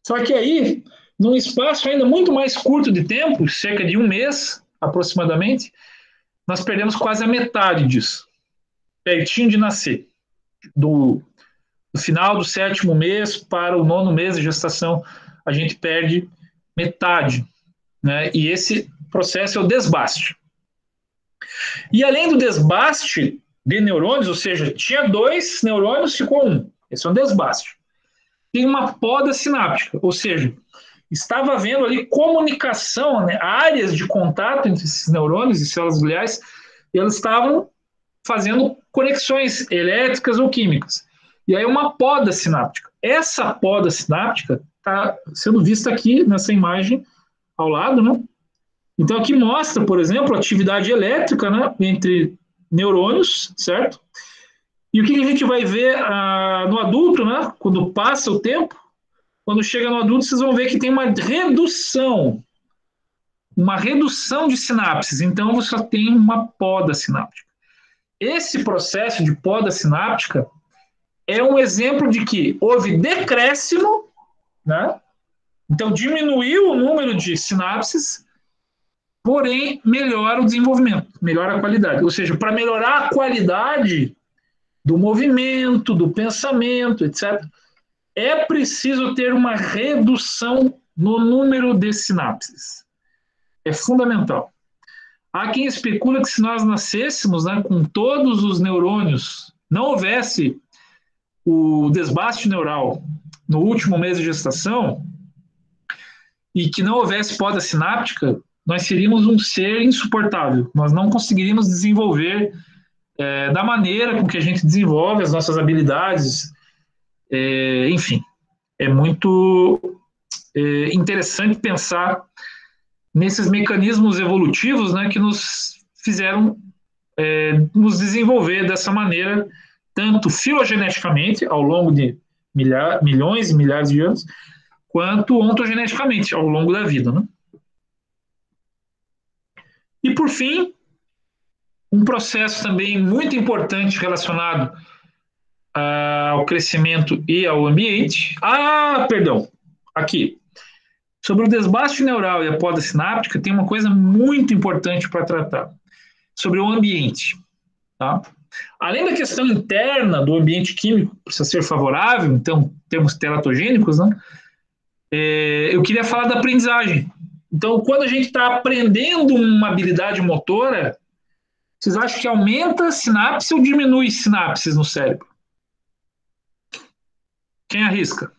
Só que aí, num espaço ainda muito mais curto de tempo, cerca de 1 mês aproximadamente, nós perdemos quase a metade disso, pertinho de nascer. Do final do 7º mês para o 9º mês de gestação, a gente perde metade. Né? E esse processo é o desbaste. E além do desbaste de neurônios, ou seja, tinha 2 neurônios, ficou 1. Esse é um desbaste. Tem uma poda sináptica, ou seja, estava havendo ali comunicação, né, áreas de contato entre esses neurônios e células gliais, e elas estavam fazendo conexões elétricas ou químicas. E aí uma poda sináptica. Essa poda sináptica está sendo vista aqui nessa imagem ao lado, né? Então aqui mostra, por exemplo, a atividade elétrica, né, entre neurônios, certo? E o que a gente vai ver no adulto, né? Quando passa o tempo, quando chega no adulto, vocês vão ver que tem uma redução uma redução de sinapses, então você só tem uma poda sináptica. Esse processo de poda sináptica é um exemplo de que houve decréscimo, né? Então diminuiu o número de sinapses, porém melhora o desenvolvimento, melhora a qualidade. Ou seja, para melhorar a qualidade do movimento, do pensamento, etc., é preciso ter uma redução no número de sinapses. É fundamental. Há quem especula que se nós nascêssemos, né, com todos os neurônios, não houvesse o desbaste neural no último mês de gestação e que não houvesse poda sináptica, nós seríamos um ser insuportável. Nós não conseguiríamos desenvolver da maneira com que a gente desenvolve as nossas habilidades. Enfim, é muito interessante pensar nesses mecanismos evolutivos, né, que nos fizeram nos desenvolver dessa maneira, tanto filogeneticamente, ao longo de milhões e milhares de anos, quanto ontogeneticamente, ao longo da vida, né? E, por fim, um processo também muito importante relacionado ao crescimento e ao ambiente. Perdão, aqui. Sobre o desbaste neural e a poda sináptica, tem uma coisa muito importante para tratar, sobre o ambiente. Tá? Além da questão interna do ambiente químico, precisa ser favorável, então, termos teratogênicos, né? Eu queria falar da aprendizagem. Então, quando a gente está aprendendo uma habilidade motora, vocês acham que aumenta a sinapse ou diminui sinapses no cérebro? Quem arrisca?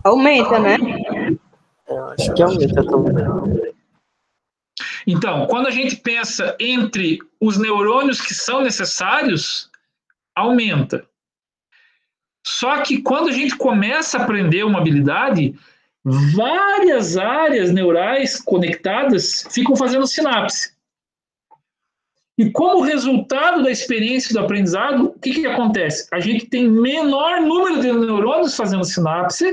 Aumenta, né? Eu acho que aumenta também. Então, quando a gente pensa entre os neurônios que são necessários, aumenta. Só que quando a gente começa a aprender uma habilidade, várias áreas neurais conectadas ficam fazendo sinapse. E como resultado da experiência do aprendizado, o que acontece? A gente tem menor número de neurônios fazendo sinapse,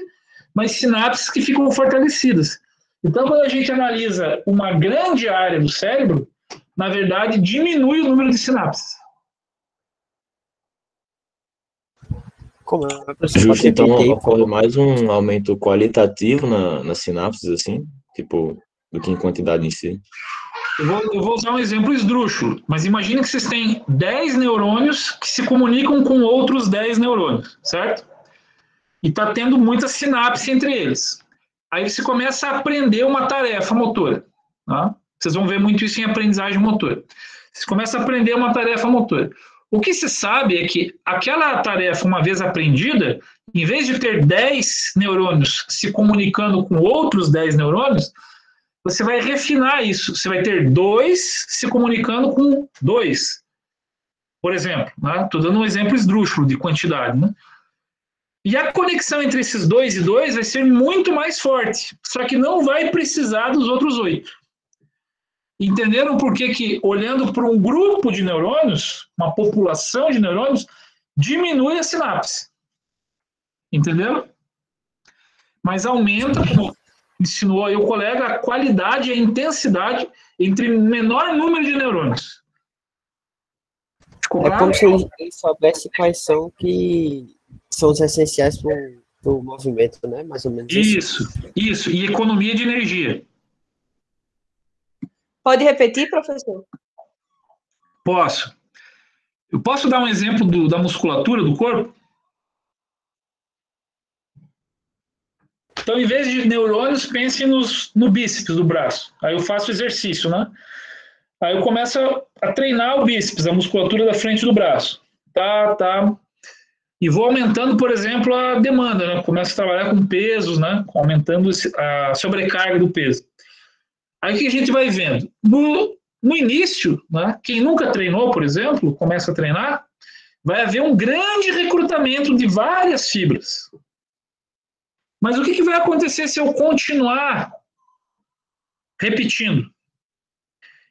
mas sinapses que ficam fortalecidas. Então, quando a gente analisa uma grande área do cérebro, na verdade, diminui o número de sinapses. Como Justo, então ocorre mais um aumento qualitativo nas sinapses, assim, tipo, do que em quantidade em si. Eu vou usar um exemplo esdrúxulo, mas imagine que vocês têm 10 neurônios que se comunicam com outros 10 neurônios, certo? E está tendo muita sinapse entre eles. Aí você começa a aprender uma tarefa motora. Tá? Vocês vão ver muito isso em aprendizagem motora. Você começa a aprender uma tarefa motora. O que se sabe é que aquela tarefa, uma vez aprendida, em vez de ter 10 neurônios se comunicando com outros 10 neurônios, você vai refinar isso. Você vai ter 2 se comunicando com 2. Por exemplo, estou dando um exemplo esdrúxulo de quantidade, né? E a conexão entre esses 2 e 2 vai ser muito mais forte, só que não vai precisar dos outros 8. Entenderam por que, olhando para um grupo de neurônios, uma população de neurônios, diminui a sinapse? Entenderam? Mas aumenta, como ensinou aí o colega, a qualidade e a intensidade entre menor número de neurônios. Ficou claro? É como se ele soubesse quais são os essenciais para o movimento, né? Mais ou menos. Isso. E economia de energia. Pode repetir, professor? Posso. Eu posso dar um exemplo da musculatura do corpo? Então, em vez de neurônios, pense no bíceps do braço. Aí eu faço exercício, né? Aí eu começo a treinar o bíceps, a musculatura da frente do braço. Tá. E vou aumentando, por exemplo, a demanda, né? Começo a trabalhar com pesos, né? Aumentando a sobrecarga do peso. Aí o que a gente vai vendo? No início, né? Quem nunca treinou, por exemplo, começa a treinar, vai haver um grande recrutamento de várias fibras. Mas o que vai acontecer se eu continuar repetindo?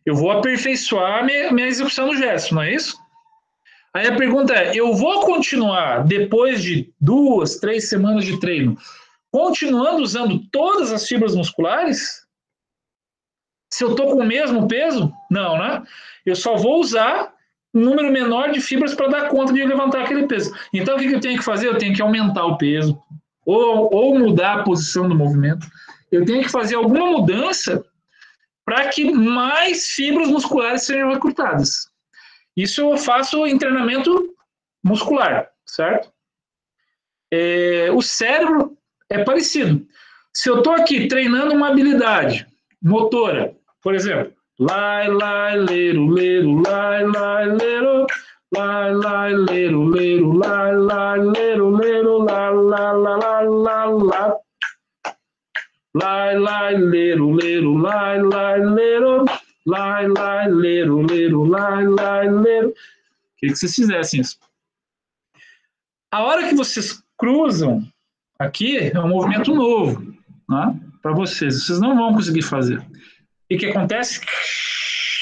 Eu vou aperfeiçoar minha execução do gesto, não é isso? Aí a pergunta é, eu vou continuar, depois de 2, 3 semanas de treino, continuando usando todas as fibras musculares? Se eu estou com o mesmo peso, não, né? Eu só vou usar um número menor de fibras para dar conta de levantar aquele peso. Então, o que eu tenho que fazer? Eu tenho que aumentar o peso, ou mudar a posição do movimento. Eu tenho que fazer alguma mudança para que mais fibras musculares sejam recrutadas. Isso eu faço em treinamento muscular, certo? O cérebro é parecido. Se eu estou aqui treinando uma habilidade motora, por exemplo, lai, lai, leiro, leiro, lai, lai, leiro, lai, lai, leiro, leiro, lai, lai, leiro, leiro, lá, lá, lá, lá, lá, lá, lai, lai, leiro, leiro, lai, lai, leiro, lai, lai, leiro, leiro, lai, lai, leiro. Queria que vocês fizessem isso. A hora que vocês cruzam aqui, é um movimento novo, né, para vocês. Vocês não vão conseguir fazer. E o que acontece?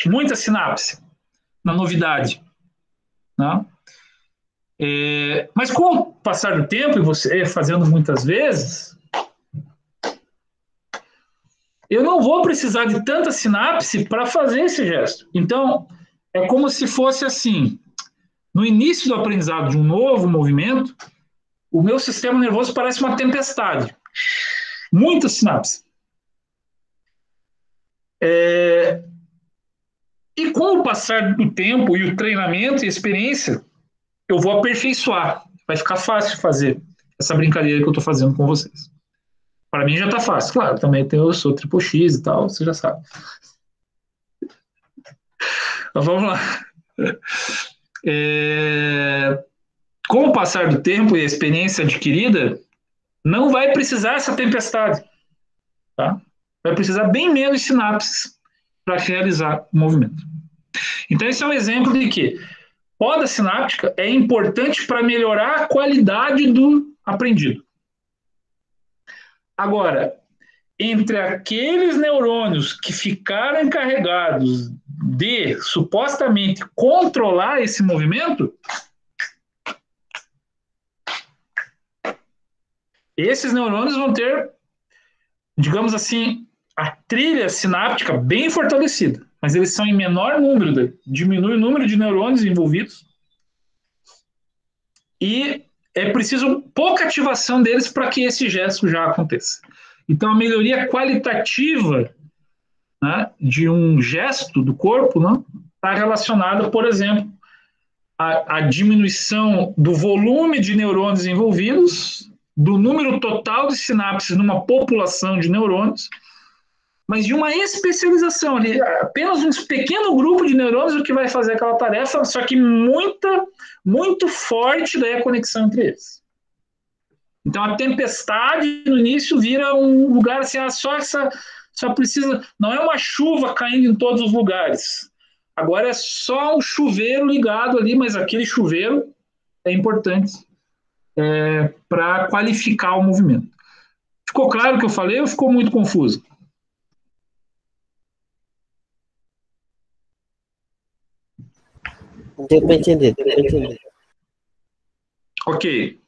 Muita sinapse na novidade. Né? Mas com o passar do tempo, e você fazendo muitas vezes, eu não vou precisar de tanta sinapse para fazer esse gesto. Então, é como se fosse assim, no início do aprendizado de um novo movimento, o meu sistema nervoso parece uma tempestade. Muita sinapse. E com o passar do tempo e o treinamento e a experiência, eu vou aperfeiçoar. Vai ficar fácil fazer essa brincadeira que eu estou fazendo com vocês. Para mim já está fácil. Claro, também eu sou Triple X e tal, você já sabe. Então vamos lá. Com o passar do tempo e a experiência adquirida, não vai precisar essa tempestade. Tá? Vai precisar bem menos sinapses para realizar o movimento. Então, esse é um exemplo de que poda sináptica é importante para melhorar a qualidade do aprendido. Agora, entre aqueles neurônios que ficaram encarregados de, supostamente, controlar esse movimento, esses neurônios vão ter, digamos assim, a trilha sináptica bem fortalecida, mas eles são em menor número, diminui o número de neurônios envolvidos e é preciso pouca ativação deles para que esse gesto já aconteça. Então, a melhoria qualitativa, né, de um gesto do corpo está relacionada, por exemplo, à diminuição do volume de neurônios envolvidos, do número total de sinapses numa população de neurônios, mas de uma especialização ali, apenas um pequeno grupo de neurônios o que vai fazer aquela tarefa, só que muito forte daí a conexão entre eles. Então a tempestade no início vira um lugar assim, só precisa, não é uma chuva caindo em todos os lugares. Agora é só um chuveiro ligado ali, mas aquele chuveiro é importante para qualificar o movimento. Ficou claro o que eu falei ou ficou muito confuso? Deu para entender, Ok.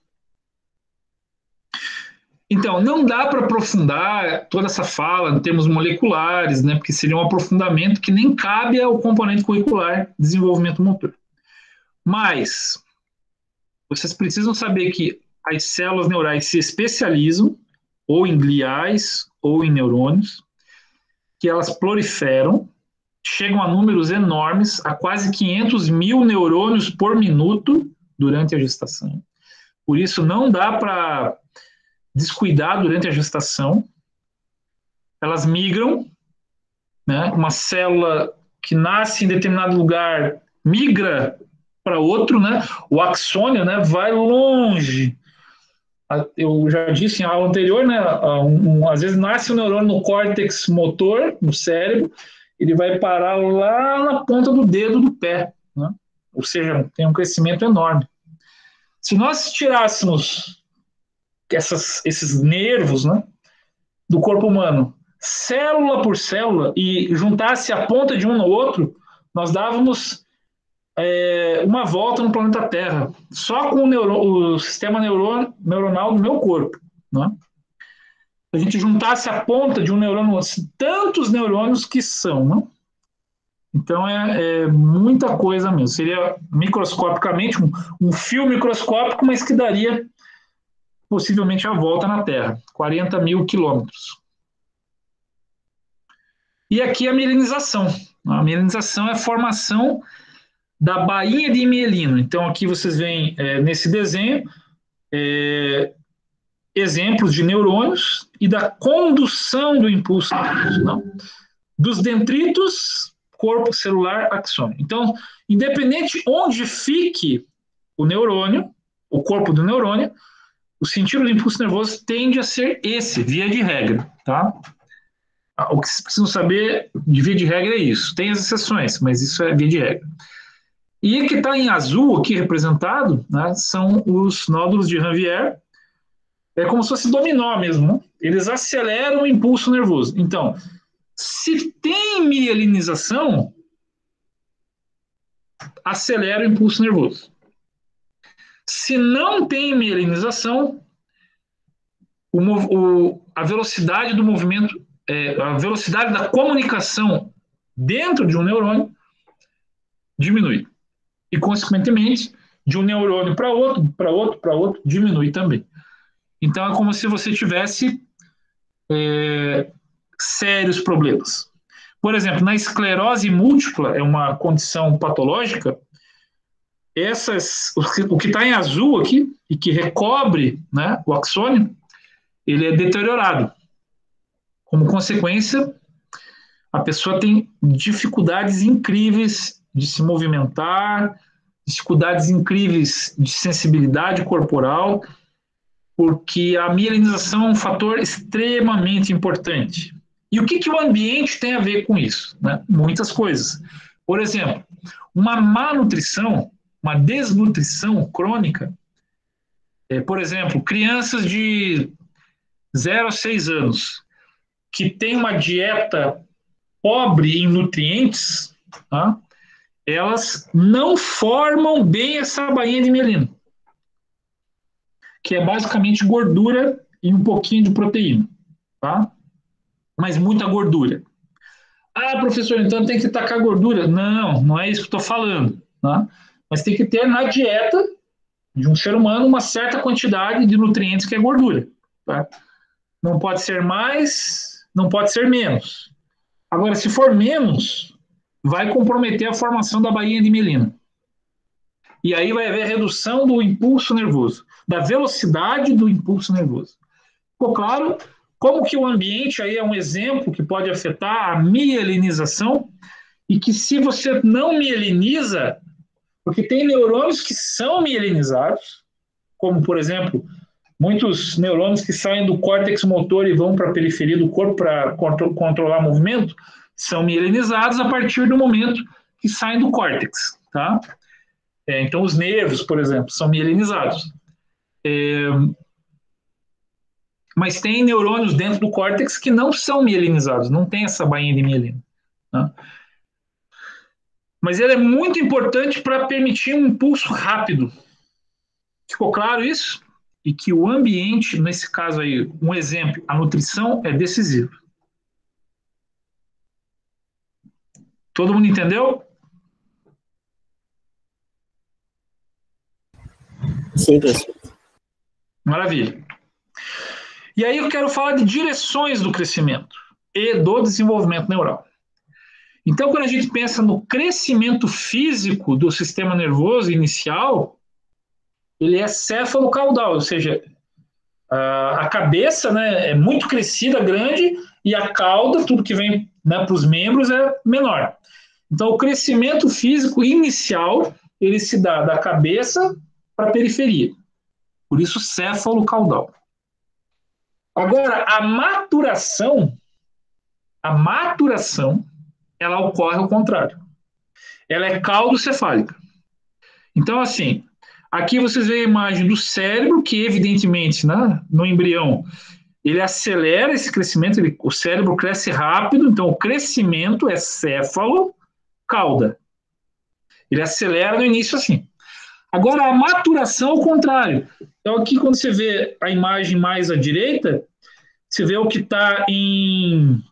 Então, não dá para aprofundar toda essa fala em termos moleculares, né, porque seria um aprofundamento que nem cabe ao componente curricular desenvolvimento motor. Mas vocês precisam saber que as células neurais se especializam ou em gliais ou em neurônios, que elas proliferam, chegam a números enormes, a quase 500 mil neurônios por minuto durante a gestação. Por isso, não dá para descuidar durante a gestação. Elas migram, né? Uma célula que nasce em determinado lugar migra para outro, né? O axônio, né, vai longe. Eu já disse em aula anterior, né, às vezes nasce um neurônio no córtex motor, no cérebro, ele vai parar lá na ponta do dedo do pé, né? Ou seja, tem um crescimento enorme. Se nós tirássemos esses nervos, né, do corpo humano, célula por célula, e juntasse a ponta de um no outro, nós dávamos uma volta no planeta Terra, só com o sistema neuronal do meu corpo. Né? a gente juntasse a ponta de um neurônio, tantos neurônios que são, né? Então é muita coisa mesmo. Seria microscopicamente um fio microscópico, mas que daria possivelmente a volta na Terra, 40 mil quilômetros. E aqui a mielinização. A mielinização é a formação da bainha de mielina. Então aqui vocês veem nesse desenho exemplos de neurônios e da condução do impulso nervoso, não? Dos dendritos, corpo celular, axônio. Então, independente onde fique o neurônio, o corpo do neurônio, o sentido do impulso nervoso tende a ser esse, via de regra, tá? O que vocês precisam saber de via de regra é isso. Tem as exceções, mas isso é via de regra. E o que está em azul aqui representado, né, são os nódulos de Ranvier. É como se fosse dominó mesmo, né? Eles aceleram o impulso nervoso. Então, se tem mielinização, acelera o impulso nervoso. Se não tem mielinização, a velocidade do movimento, a velocidade da comunicação dentro de um neurônio diminui. E, consequentemente, de um neurônio para outro, diminui também. Então, é como se você tivesse sérios problemas. Por exemplo, na esclerose múltipla, é uma condição patológica, o que está em azul aqui, e que recobre, né, o axônio, ele é deteriorado. Como consequência, a pessoa tem dificuldades incríveis de se movimentar, dificuldades incríveis de sensibilidade corporal, porque a mielinização é um fator extremamente importante. E o que o ambiente tem a ver com isso? Né? Muitas coisas. Por exemplo, uma má nutrição, uma desnutrição crônica, por exemplo, crianças de 0 a 6 anos que têm uma dieta pobre em nutrientes, tá? Elas não formam bem essa bainha de mielina, que é basicamente gordura e um pouquinho de proteína, tá? Mas muita gordura. Ah, professor, então tem que tacar gordura. Não, não é isso que eu estou falando, tá? Mas tem que ter na dieta de um ser humano uma certa quantidade de nutrientes que é gordura, tá? Não pode ser mais, não pode ser menos. Agora, se for menos, vai comprometer a formação da bainha de mielina. E aí vai haver redução do impulso nervoso, da velocidade do impulso nervoso. Ficou claro como que o ambiente aí é um exemplo que pode afetar a mielinização e que se você não mieliniza, porque tem neurônios que são mielinizados, como, por exemplo, muitos neurônios que saem do córtex motor e vão para a periferia do corpo para controlar movimento, são mielinizados a partir do momento que saem do córtex, tá? Então, os nervos, por exemplo, são mielinizados. Mas tem neurônios dentro do córtex que não são mielinizados, não tem essa bainha de mielina. Tá? Mas ele é muito importante para permitir um impulso rápido. Ficou claro isso? E que o ambiente, nesse caso aí, um exemplo, a nutrição é decisiva. Todo mundo entendeu? Sim, professor. Maravilha. E aí eu quero falar de direções do crescimento e do desenvolvimento neural. Então, quando a gente pensa no crescimento físico do sistema nervoso inicial, ele é céfalo-caudal, ou seja, a cabeça, né, é muito crescida, grande, e a cauda, tudo que vem, né, para os membros, é menor. Então, o crescimento físico inicial, ele se dá da cabeça para a periferia. Por isso, céfalo-caudal. Agora, a maturação, ela ocorre ao contrário. Ela é caudocefálica. Então, assim, aqui vocês veem a imagem do cérebro, que evidentemente, né, no embrião, ele acelera esse crescimento, o cérebro cresce rápido, então o crescimento é céfalo-cauda. Ele acelera no início assim. Agora, a maturação ao contrário. Então, aqui, quando você vê a imagem mais à direita, Você vê o que está em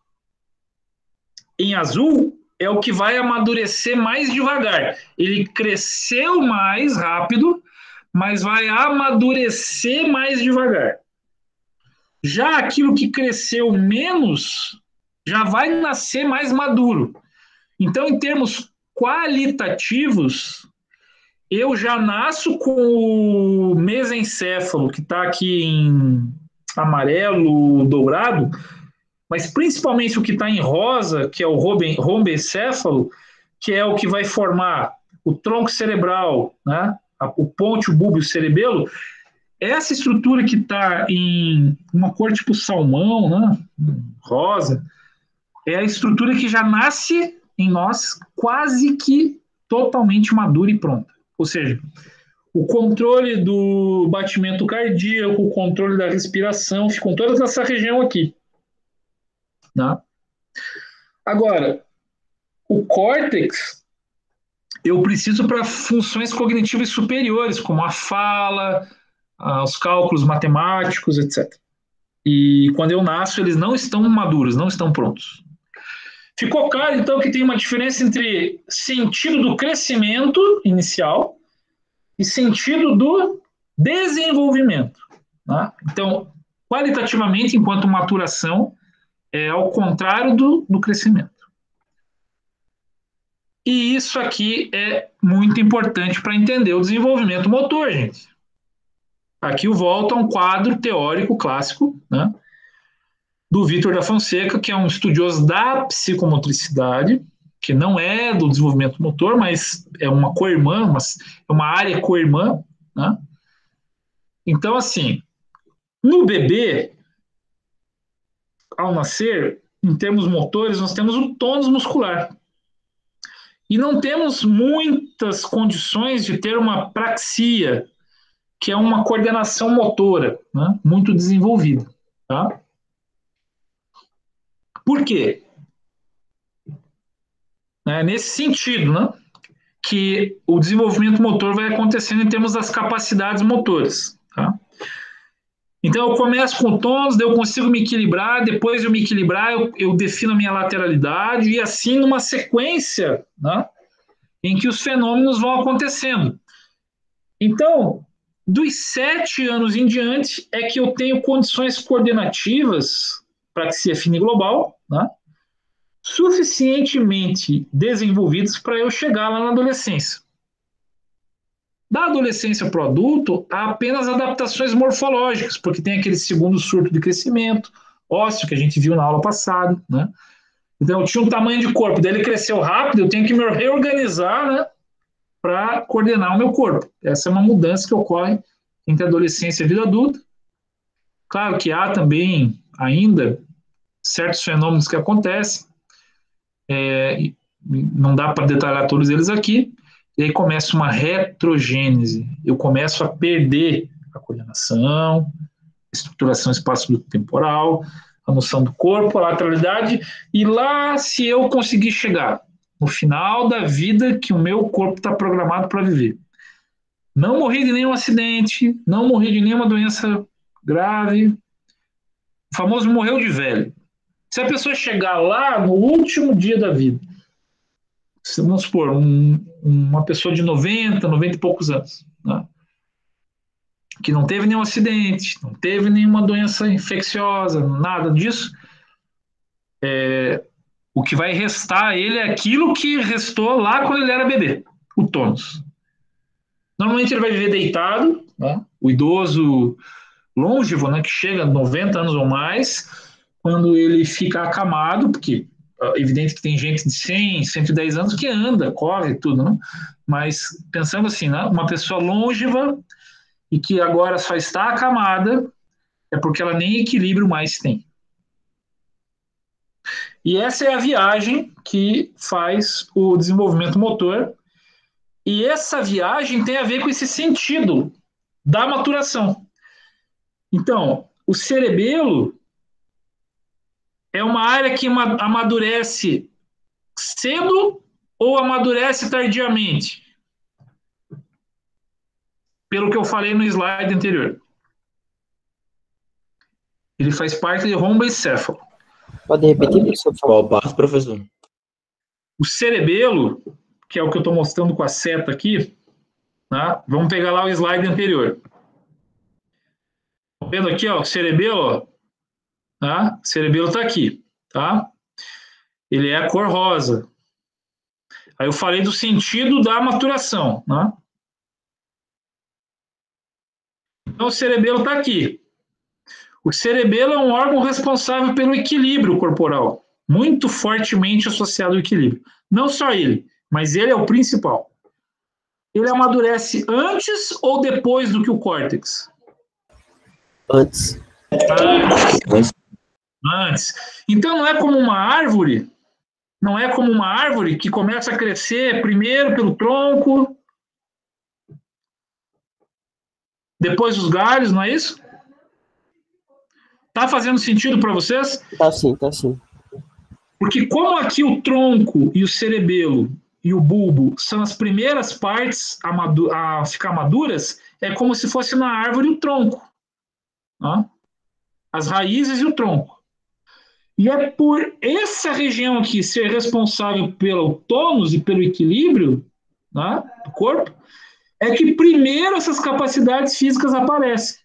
azul é o que vai amadurecer mais devagar. Ele cresceu mais rápido, mas vai amadurecer mais devagar. Já aquilo que cresceu menos já vai nascer mais maduro. Então, em termos qualitativos, eu já nasço com o mesencéfalo, que está aqui em amarelo, dourado, mas principalmente o que está em rosa, que é o rombencéfalo, que é o que vai formar o tronco cerebral, né? O ponte, o bulbo e o cerebelo. Essa estrutura que está em uma cor tipo salmão, né? Rosa, é a estrutura que já nasce em nós quase que totalmente madura e pronta. Ou seja, o controle do batimento cardíaco, o controle da respiração, ficam toda essa região aqui. Né? Agora, o córtex eu preciso para funções cognitivas superiores, como a fala, os cálculos matemáticos, etc. E quando eu nasço, eles não estão maduros, não estão prontos. Ficou claro, então, que tem uma diferença entre sentido do crescimento inicial e sentido do desenvolvimento. Né? Então, qualitativamente, enquanto maturação, é ao contrário do crescimento. E isso aqui é muito importante para entender o desenvolvimento motor, gente. Aqui eu volto a um quadro teórico clássico, né, do Vítor da Fonseca, que é um estudioso da psicomotricidade, que não é do desenvolvimento motor, mas é uma co-irmã, é uma área co-irmã. Né? Então, assim, no bebê, ao nascer, em termos motores, nós temos o tônus muscular. E não temos muitas condições de ter uma praxia, que é uma coordenação motora, né, muito desenvolvida. Tá? Por quê? Nesse sentido, né, que o desenvolvimento motor vai acontecendo em termos das capacidades motoras. Tá? Então, eu começo com o tônus, eu consigo me equilibrar, depois de eu me equilibrar, eu defino a minha lateralidade, e assim numa sequência, né, em que os fenômenos vão acontecendo. Então, dos 7 anos em diante, é que eu tenho condições coordenativas, praxia fina e global, né, suficientemente desenvolvidas para eu chegar lá na adolescência. Da adolescência para o adulto, há apenas adaptações morfológicas, porque tem aquele segundo surto de crescimento ósseo que a gente viu na aula passada, né? Então, eu tinha um tamanho de corpo, daí ele cresceu rápido, eu tenho que me reorganizar, né, para coordenar o meu corpo. Essa é uma mudança que ocorre entre a adolescência e a vida adulta. Claro que há também, ainda, certos fenômenos que acontecem, não dá para detalhar todos eles aqui, e aí começa uma retrogênese. Eu começo a perder a coordenação, estruturação espaço-temporal, a noção do corpo, a lateralidade, e lá, se eu conseguir chegar no final da vida que o meu corpo está programado para viver. Não morri de nenhum acidente, não morri de nenhuma doença grave, o famoso morreu de velho. Se a pessoa chegar lá no último dia da vida, vamos supor, uma pessoa de 90 e poucos anos, né, que não teve nenhum acidente, não teve nenhuma doença infecciosa, nada disso, o que vai restar a ele é aquilo que restou lá quando ele era bebê, o tônus. Normalmente ele vai viver deitado, né, o idoso longevo, né, que chega a 90 anos ou mais, quando ele fica acamado, porque é evidente que tem gente de 100, 110 anos que anda, corre, tudo, né? Mas pensando assim, né, uma pessoa longeva e que agora só está acamada, é porque ela nem equilíbrio mais tem. E essa é a viagem que faz o desenvolvimento motor, e essa viagem tem a ver com esse sentido da maturação. Então, o cerebelo é uma área que amadurece cedo ou amadurece tardiamente? Pelo que eu falei no slide anterior. Ele faz parte de romboencéfalo. Pode repetir, professor, por favor? Qual parte, professor? O cerebelo, que é o que eu estou mostrando com a seta aqui, tá? Vamos pegar lá o slide anterior. Tá vendo aqui, ó, o cerebelo, ó, tá? O cerebelo está aqui, tá? Ele é a cor rosa. Aí eu falei do sentido da maturação, né? Então o cerebelo está aqui. O cerebelo é um órgão responsável pelo equilíbrio corporal, muito fortemente associado ao equilíbrio. Não só ele, mas ele é o principal. Ele amadurece antes ou depois do que o córtex? Antes. Antes. Então não é como uma árvore, não é como uma árvore que começa a crescer primeiro pelo tronco, depois os galhos, não é isso? Tá fazendo sentido para vocês? Tá sim, tá sim. Porque como aqui o tronco e o cerebelo e o bulbo são as primeiras partes a ficar maduras, é como se fosse na árvore o tronco. Tá? As raízes e o tronco. E é por essa região aqui ser responsável pelo tônus e pelo equilíbrio, tá, do corpo, é que primeiro essas capacidades físicas aparecem.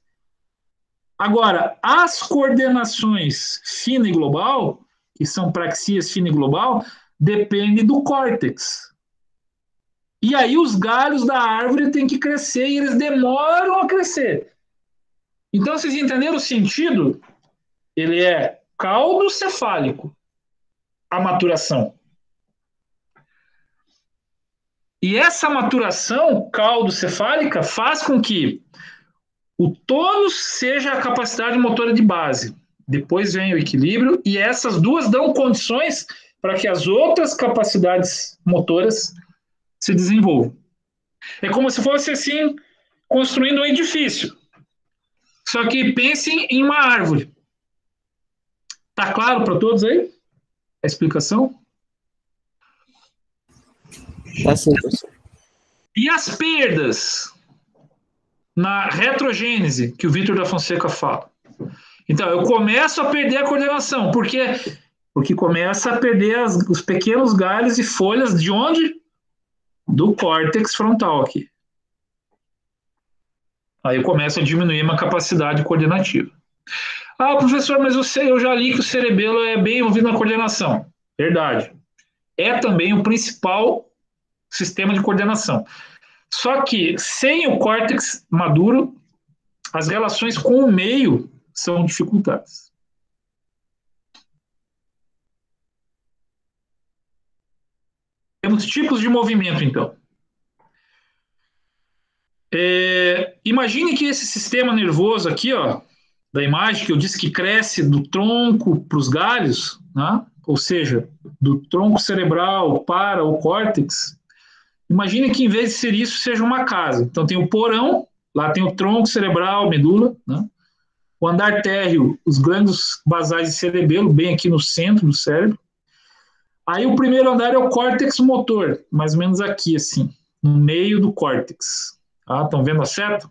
Agora, as coordenações fina e global, que são praxias fina e global, dependem do córtex. E aí os galhos da árvore têm que crescer e eles demoram a crescer. Então, vocês entenderam o sentido? Ele é caudocefálico, a maturação. E essa maturação caudocefálica faz com que o tônus seja a capacidade motora de base. Depois vem o equilíbrio, e essas duas dão condições para que as outras capacidades motoras se desenvolvam. É como se fosse assim, construindo um edifício. Só que pensem em uma árvore. Tá claro para todos aí a explicação? Tá sim, professor. E as perdas na retrogênese que o Vitor da Fonseca fala? Então, eu começo a perder a coordenação. Por quê? Porque começa a perder os pequenos galhos e folhas de onde? Do córtex frontal aqui. Aí eu começo a diminuir a minha capacidade coordenativa. Ah, professor, mas eu já li que o cerebelo é bem envolvido na coordenação. Verdade. É também o principal sistema de coordenação. Só que sem o córtex maduro, as relações com o meio são dificultadas. Temos tipos de movimento, então. Imagine que esse sistema nervoso aqui, ó, da imagem que eu disse que cresce do tronco para os galhos, né? Ou seja, do tronco cerebral para o córtex. Imagine que em vez de ser isso, seja uma casa. Então tem o porão, lá tem o tronco cerebral, medula, né? O andar térreo, os gânglios basais de cerebelo, bem aqui no centro do cérebro. Aí o primeiro andar é o córtex motor, mais ou menos aqui, assim, no meio do córtex. Tá? Estão vendo a seta?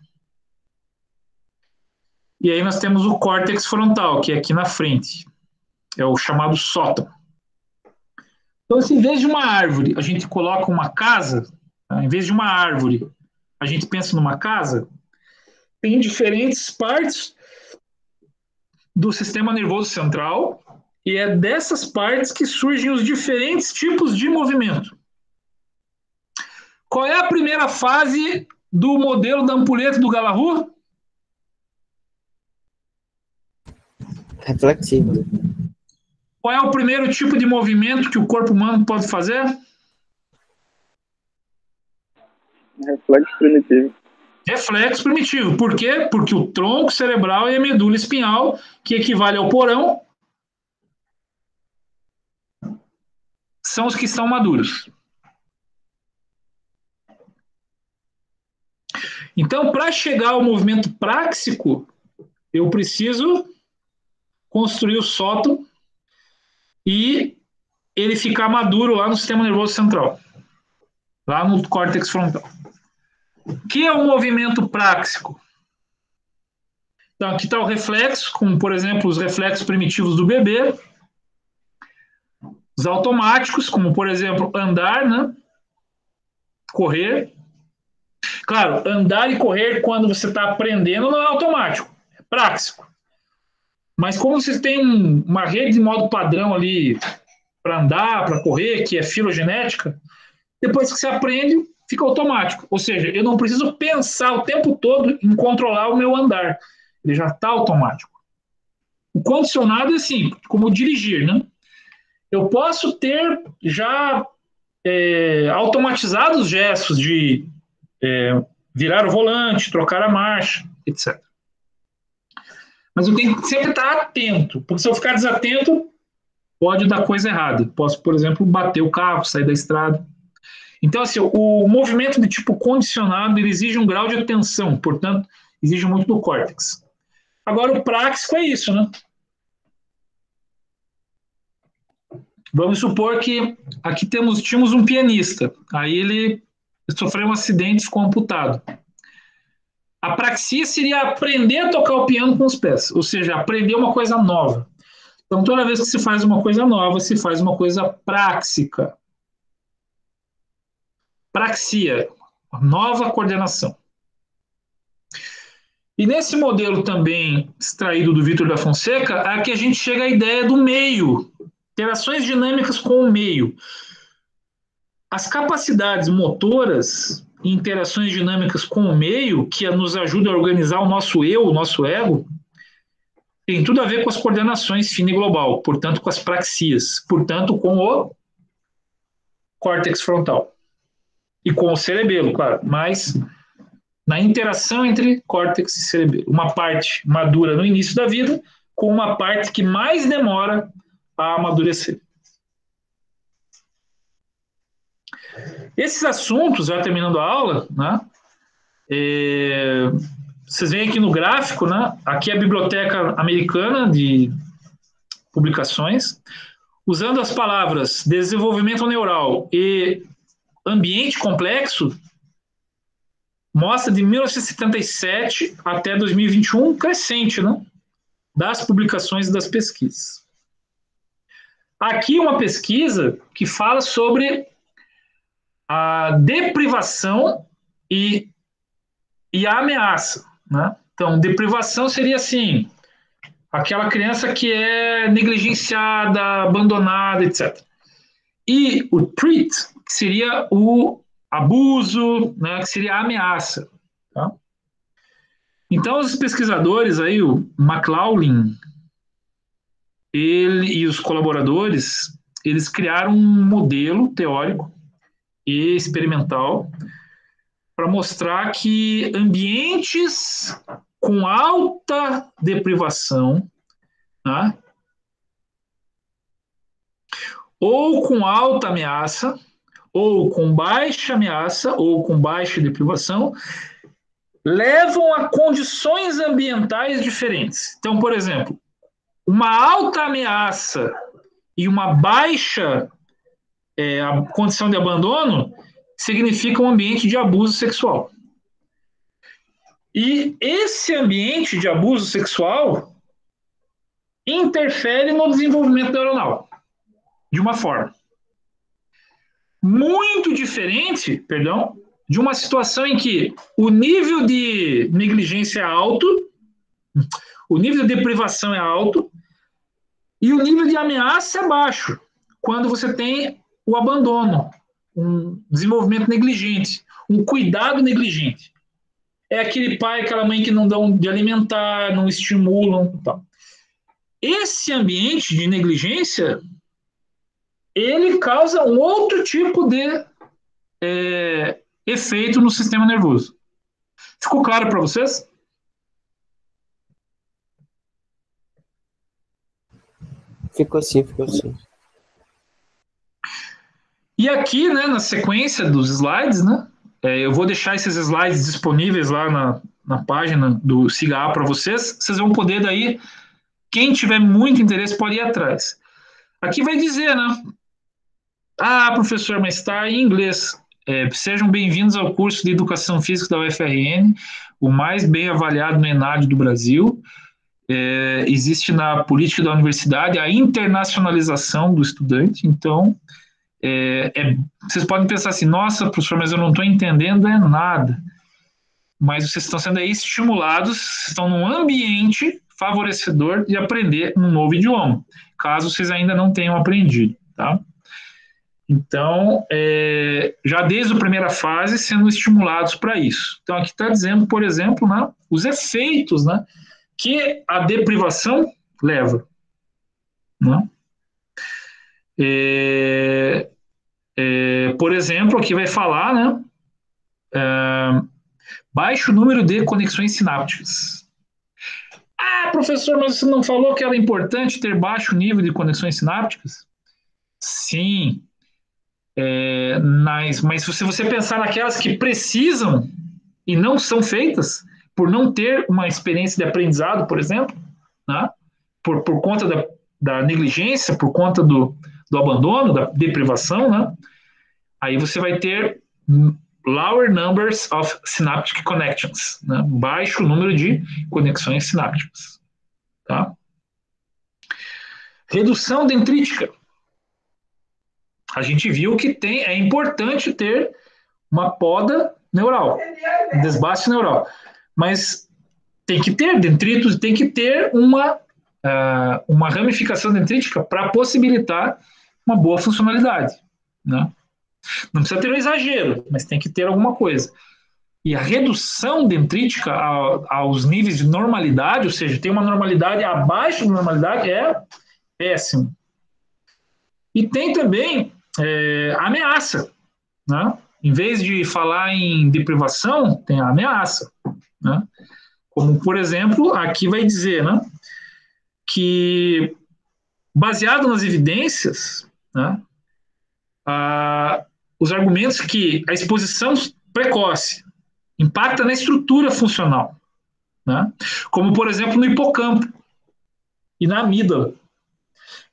E aí nós temos o córtex frontal, que é aqui na frente. É o chamado sótão. Então, se em vez de uma árvore, a gente coloca uma casa, tá? Em vez de uma árvore, a gente pensa numa casa, tem diferentes partes do sistema nervoso central, e é dessas partes que surgem os diferentes tipos de movimento. Qual é a primeira fase do modelo da ampulheta do Galahu? Reflexivo. Qual é o primeiro tipo de movimento que o corpo humano pode fazer? Reflexo primitivo. Reflexo primitivo. Por quê? Porque o tronco cerebral e a medula espinhal, que equivale ao porão, são os que estão maduros. Então, para chegar ao movimento práxico, eu preciso construir o sótão e ele ficar maduro lá no sistema nervoso central, lá no córtex frontal. O que é o movimento práxico? Então, aqui está o reflexo, como, por exemplo, os reflexos primitivos do bebê. Os automáticos, como, por exemplo, andar, né? Correr. Claro, andar e correr quando você está aprendendo não é automático, é prático. Mas como você tem uma rede de modo padrão ali para andar, para correr, que é filogenética, depois que você aprende, fica automático. Ou seja, eu não preciso pensar o tempo todo em controlar o meu andar. Ele já está automático. O condicionado é assim, como dirigir, né? Eu posso ter já automatizados gestos de virar o volante, trocar a marcha, etc. Mas eu tenho que sempre estar atento, porque se eu ficar desatento, pode dar coisa errada. Posso, por exemplo, bater o carro, sair da estrada. Então, assim, o movimento de tipo condicionado, ele exige um grau de atenção, portanto, exige muito do córtex. Agora, o práxico é isso, né? Vamos supor que aqui tínhamos um pianista, aí ele sofreu um acidente e ficou amputado. A praxia seria aprender a tocar o piano com os pés, ou seja, aprender uma coisa nova. Então, toda vez que se faz uma coisa nova, se faz uma coisa práxica. Praxia, nova coordenação. E nesse modelo também extraído do Vítor da Fonseca, é que a gente chega à ideia do meio, interações dinâmicas com o meio. As capacidades motoras e interações dinâmicas com o meio, que nos ajudam a organizar o nosso eu, o nosso ego, tem tudo a ver com as coordenações fina e global, portanto, com as praxias, portanto, com o córtex frontal. E com o cerebelo, claro, mas na interação entre córtex e cerebelo. Uma parte madura no início da vida, com uma parte que mais demora a amadurecer. Esses assuntos, já terminando a aula, né, vocês veem aqui no gráfico, né, aqui é a Biblioteca Americana de Publicações, usando as palavras desenvolvimento neural e ambiente complexo, mostra de 1977 até 2021 crescente, né, das publicações e das pesquisas. Aqui uma pesquisa que fala sobre a deprivação e a ameaça, né? Então, deprivação seria assim, aquela criança que é negligenciada, abandonada, etc. E o treat, que seria o abuso, né, que seria a ameaça. Tá? Então, os pesquisadores aí, o McLaughlin, ele e os colaboradores, eles criaram um modelo teórico e experimental para mostrar que ambientes com alta deprivação, né, ou com alta ameaça, ou com baixa ameaça, ou com baixa deprivação, levam a condições ambientais diferentes. Então, por exemplo, uma alta ameaça e uma baixa a condição de abandono significa um ambiente de abuso sexual. E esse ambiente de abuso sexual interfere no desenvolvimento neuronal, de uma forma muito diferente, de uma situação em que o nível de negligência é alto, o nível de deprivação é alto e o nível de ameaça é baixo, quando você tem o abandono, um desenvolvimento negligente, um cuidado negligente. É aquele pai, aquela mãe que não dão de alimentar, não estimulam. Tal. Esse ambiente de negligência, ele causa um outro tipo de efeito no sistema nervoso. Ficou claro para vocês? Ficou sim, ficou sim. E aqui, né, na sequência dos slides, né, eu vou deixar esses slides disponíveis lá na página do SIGA para vocês. Vocês vão poder daí, quem tiver muito interesse pode ir atrás. Aqui vai dizer, né? Ah, professor, mas está em inglês. Sejam bem-vindos ao curso de Educação Física da UFRN, o mais bem avaliado no ENAD do Brasil. Existe na política da universidade a internacionalização do estudante, então vocês podem pensar assim, nossa, professor, mas eu não estou entendendo nada. Mas vocês estão sendo aí estimulados, estão num ambiente favorecedor de aprender um novo idioma, caso vocês ainda não tenham aprendido, tá? Então, já desde a primeira fase, sendo estimulados para isso. Então, aqui está dizendo, por exemplo, né, os efeitos, né, que a deprivação leva. Né? Por exemplo, aqui vai falar, né, baixo número de conexões sinápticas. Ah, professor, mas você não falou que era importante ter baixo nível de conexões sinápticas? Sim. Mas se você pensar naquelas que precisam e não são feitas, por não ter uma experiência de aprendizado, por exemplo, né? por conta da negligência, por conta do abandono, da deprivação, né? Aí você vai ter lower numbers of synaptic connections, né? Baixo número de conexões sinápticas. Tá? Redução dendrítica. A gente viu que é importante ter uma poda neural, um desbaste neural. Mas tem que ter dendritos, tem que ter uma ramificação dendrítica para possibilitar uma boa funcionalidade. Né? Não precisa ter um exagero, mas tem que ter alguma coisa. E a redução dendrítica aos níveis de normalidade, ou seja, tem uma normalidade abaixo da normalidade, é péssimo. E tem também ameaça. Né? Em vez de falar em deprivação, tem a ameaça. Né? Como, por exemplo, aqui vai dizer, né, que, baseado nas evidências, né, os argumentos que a exposição precoce impacta na estrutura funcional, né, como, por exemplo, no hipocampo e na amígdala,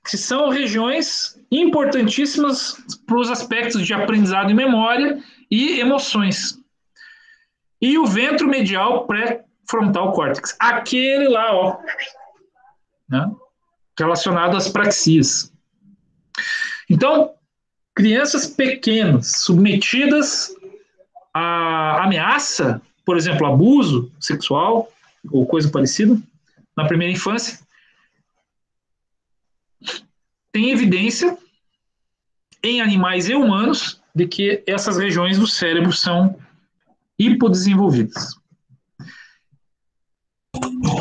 que são regiões importantíssimas para os aspectos de aprendizado e memória e emoções. E o ventro medial pré-frontal córtex, aquele lá, ó, né, relacionado às praxias. Então, crianças pequenas, submetidas à ameaça, por exemplo, abuso sexual ou coisa parecida, na primeira infância, tem evidência em animais e humanos de que essas regiões do cérebro são hipodesenvolvidas.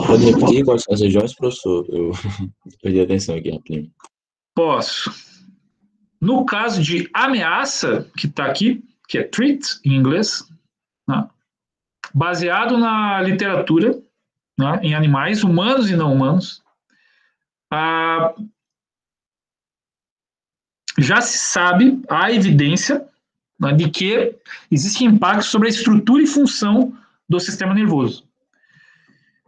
Pode repetir quais são as regiões, professor? Eu perdi a atenção aqui rapidinho. Posso. No caso de ameaça, que está aqui, que é threat em inglês, né, baseado na literatura, né, em animais humanos e não humanos, já se sabe, há evidência, né, de que existe impacto sobre a estrutura e função do sistema nervoso.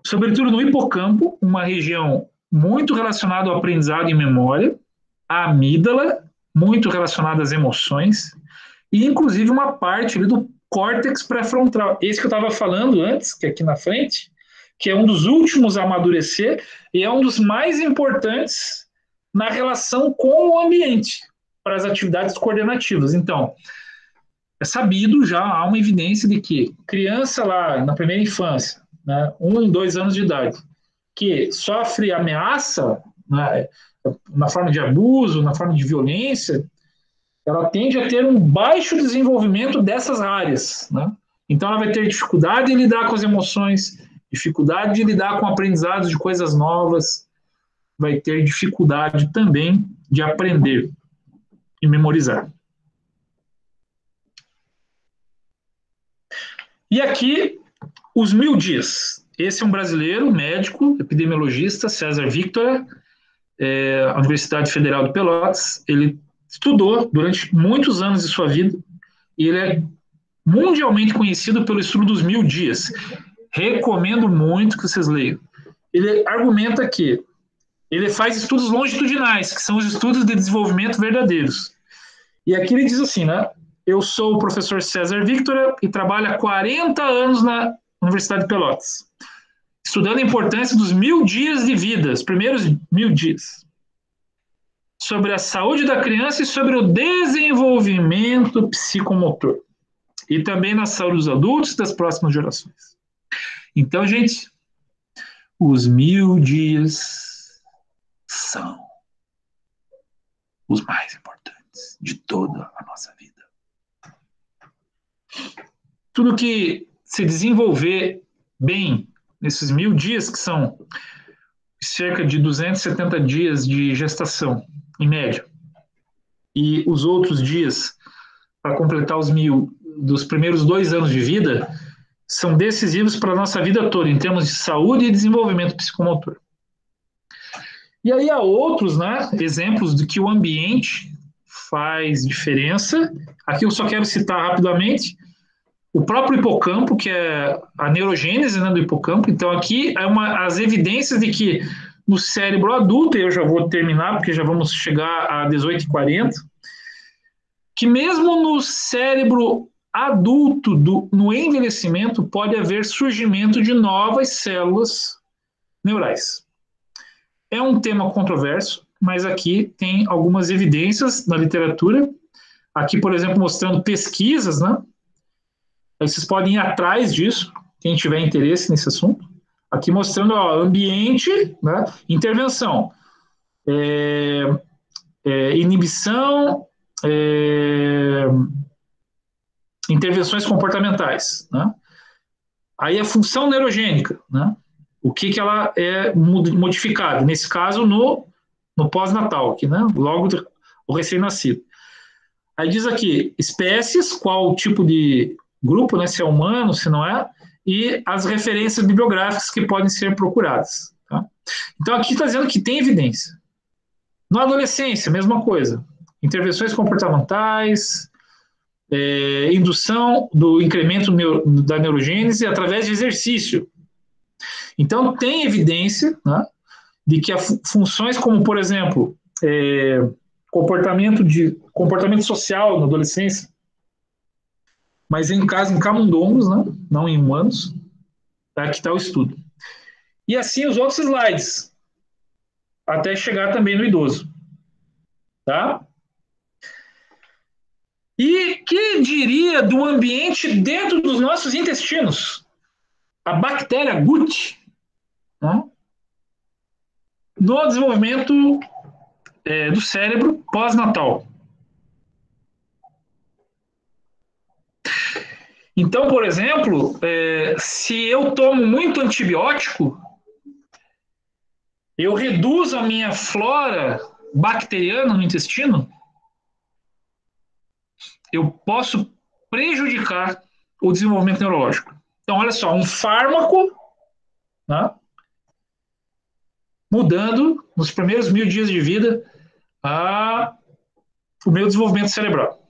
Sobretudo no hipocampo, uma região muito relacionada ao aprendizado e memória, a amígdala, muito relacionada às emoções, e inclusive uma parte ali do córtex pré-frontal. Esse que eu estava falando antes, que é aqui na frente, que é um dos últimos a amadurecer e é um dos mais importantes na relação com o ambiente, para as atividades coordenativas. Então, é sabido, já há uma evidência de que criança lá na primeira infância, né, 1, 2 anos de idade, que sofre ameaça, né, na forma de abuso, na forma de violência, ela tende a ter um baixo desenvolvimento dessas áreas. Né? Então, ela vai ter dificuldade de lidar com as emoções, dificuldade de lidar com aprendizados de coisas novas, vai ter dificuldade também de aprender e memorizar. E aqui, os 1000 dias. Esse é um brasileiro, médico, epidemiologista, César Victor, a Universidade Federal de Pelotas. Ele estudou durante muitos anos de sua vida e ele é mundialmente conhecido pelo estudo dos 1000 dias. Recomendo muito que vocês leiam. Ele argumenta que ele faz estudos longitudinais, que são os estudos de desenvolvimento verdadeiros. E aqui ele diz assim, né? eu sou o professor César Victor e trabalho há 40 anos na Universidade de Pelotas, estudando a importância dos 1000 dias de vida, os primeiros 1000 dias, sobre a saúde da criança e sobre o desenvolvimento psicomotor, e também na saúde dos adultos e das próximas gerações. Então, gente, os 1000 dias são os mais importantes de toda a nossa vida. Tudo que se desenvolver bem nesses 1000 dias, que são cerca de 270 dias de gestação, em média, e os outros dias para completar os 1000 dos primeiros 2 anos de vida, são decisivos para a nossa vida toda, em termos de saúde e desenvolvimento psicomotor. E aí há outros, né, exemplos de que o ambiente faz diferença. Aqui eu só quero citar rapidamente o próprio hipocampo, que é a neurogênese, né, do hipocampo. Então aqui é as evidências de que no cérebro adulto, e eu já vou terminar, porque já vamos chegar a 18h40, que mesmo no cérebro adulto, no envelhecimento, pode haver surgimento de novas células neurais. É um tema controverso, mas aqui tem algumas evidências na literatura. Aqui, por exemplo, mostrando pesquisas, né? Aí vocês podem ir atrás disso, quem tiver interesse nesse assunto. Aqui mostrando ambiente, né? Intervenção, inibição, intervenções comportamentais, né? Aí a função neurogênica, né? O que ela é modificada, nesse caso no pós-natal, aqui, né? Logo o recém-nascido. Aí diz aqui, espécies, qual tipo de grupo, né? Se é humano, se não é, e as referências bibliográficas que podem ser procuradas. Tá? Então aqui está dizendo que tem evidência. Na adolescência, mesma coisa. Intervenções comportamentais, indução do incremento da neurogênese através de exercício. Então, tem evidência, né, de que funções como, por exemplo, comportamento social na adolescência, mas em camundongos, né, não em humanos, aqui está o estudo. E assim os outros slides, até chegar também no idoso. Tá? E que diria do ambiente dentro dos nossos intestinos? A bactéria Gut, né? No desenvolvimento do cérebro pós-natal. Então, por exemplo, se eu tomo muito antibiótico, eu reduzo a minha flora bacteriana no intestino, eu posso prejudicar o desenvolvimento neurológico. Então, olha só, um fármaco, né, mudando, nos primeiros 1000 dias de vida, o meu desenvolvimento cerebral.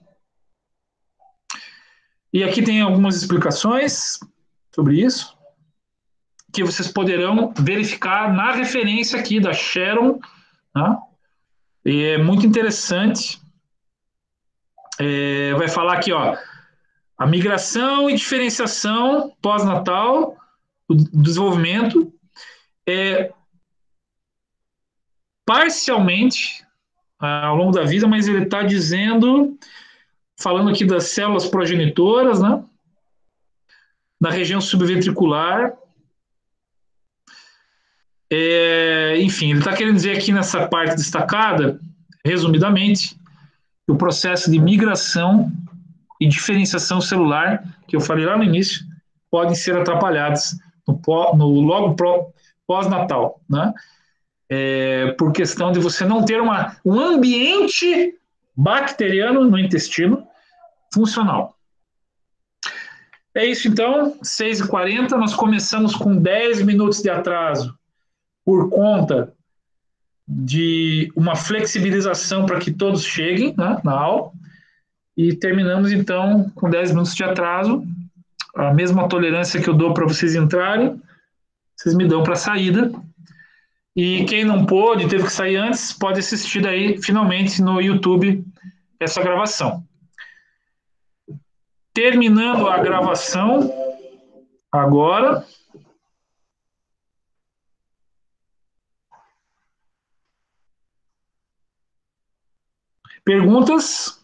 E aqui tem algumas explicações sobre isso, que vocês poderão verificar na referência aqui da Sharon, né? E é muito interessante. Vai falar aqui, ó, a migração e diferenciação pós-natal, o desenvolvimento, parcialmente ao longo da vida, mas ele está dizendo, falando aqui das células progenitoras, né, na região subventricular. Enfim, ele está querendo dizer aqui nessa parte destacada, resumidamente, que o processo de migração e diferenciação celular, que eu falei lá no início, podem ser atrapalhados logo pós-natal, né? Por questão de você não ter um ambiente bacteriano no intestino funcional. É isso então, 6h40, nós começamos com 10 minutos de atraso por conta de uma flexibilização para que todos cheguem, né, na aula, e terminamos então com 10 minutos de atraso, a mesma tolerância que eu dou para vocês entrarem, vocês me dão para a saída, e quem não pôde, teve que sair antes, pode assistir daí finalmente no YouTube essa gravação. terminando a gravação agora. Perguntas?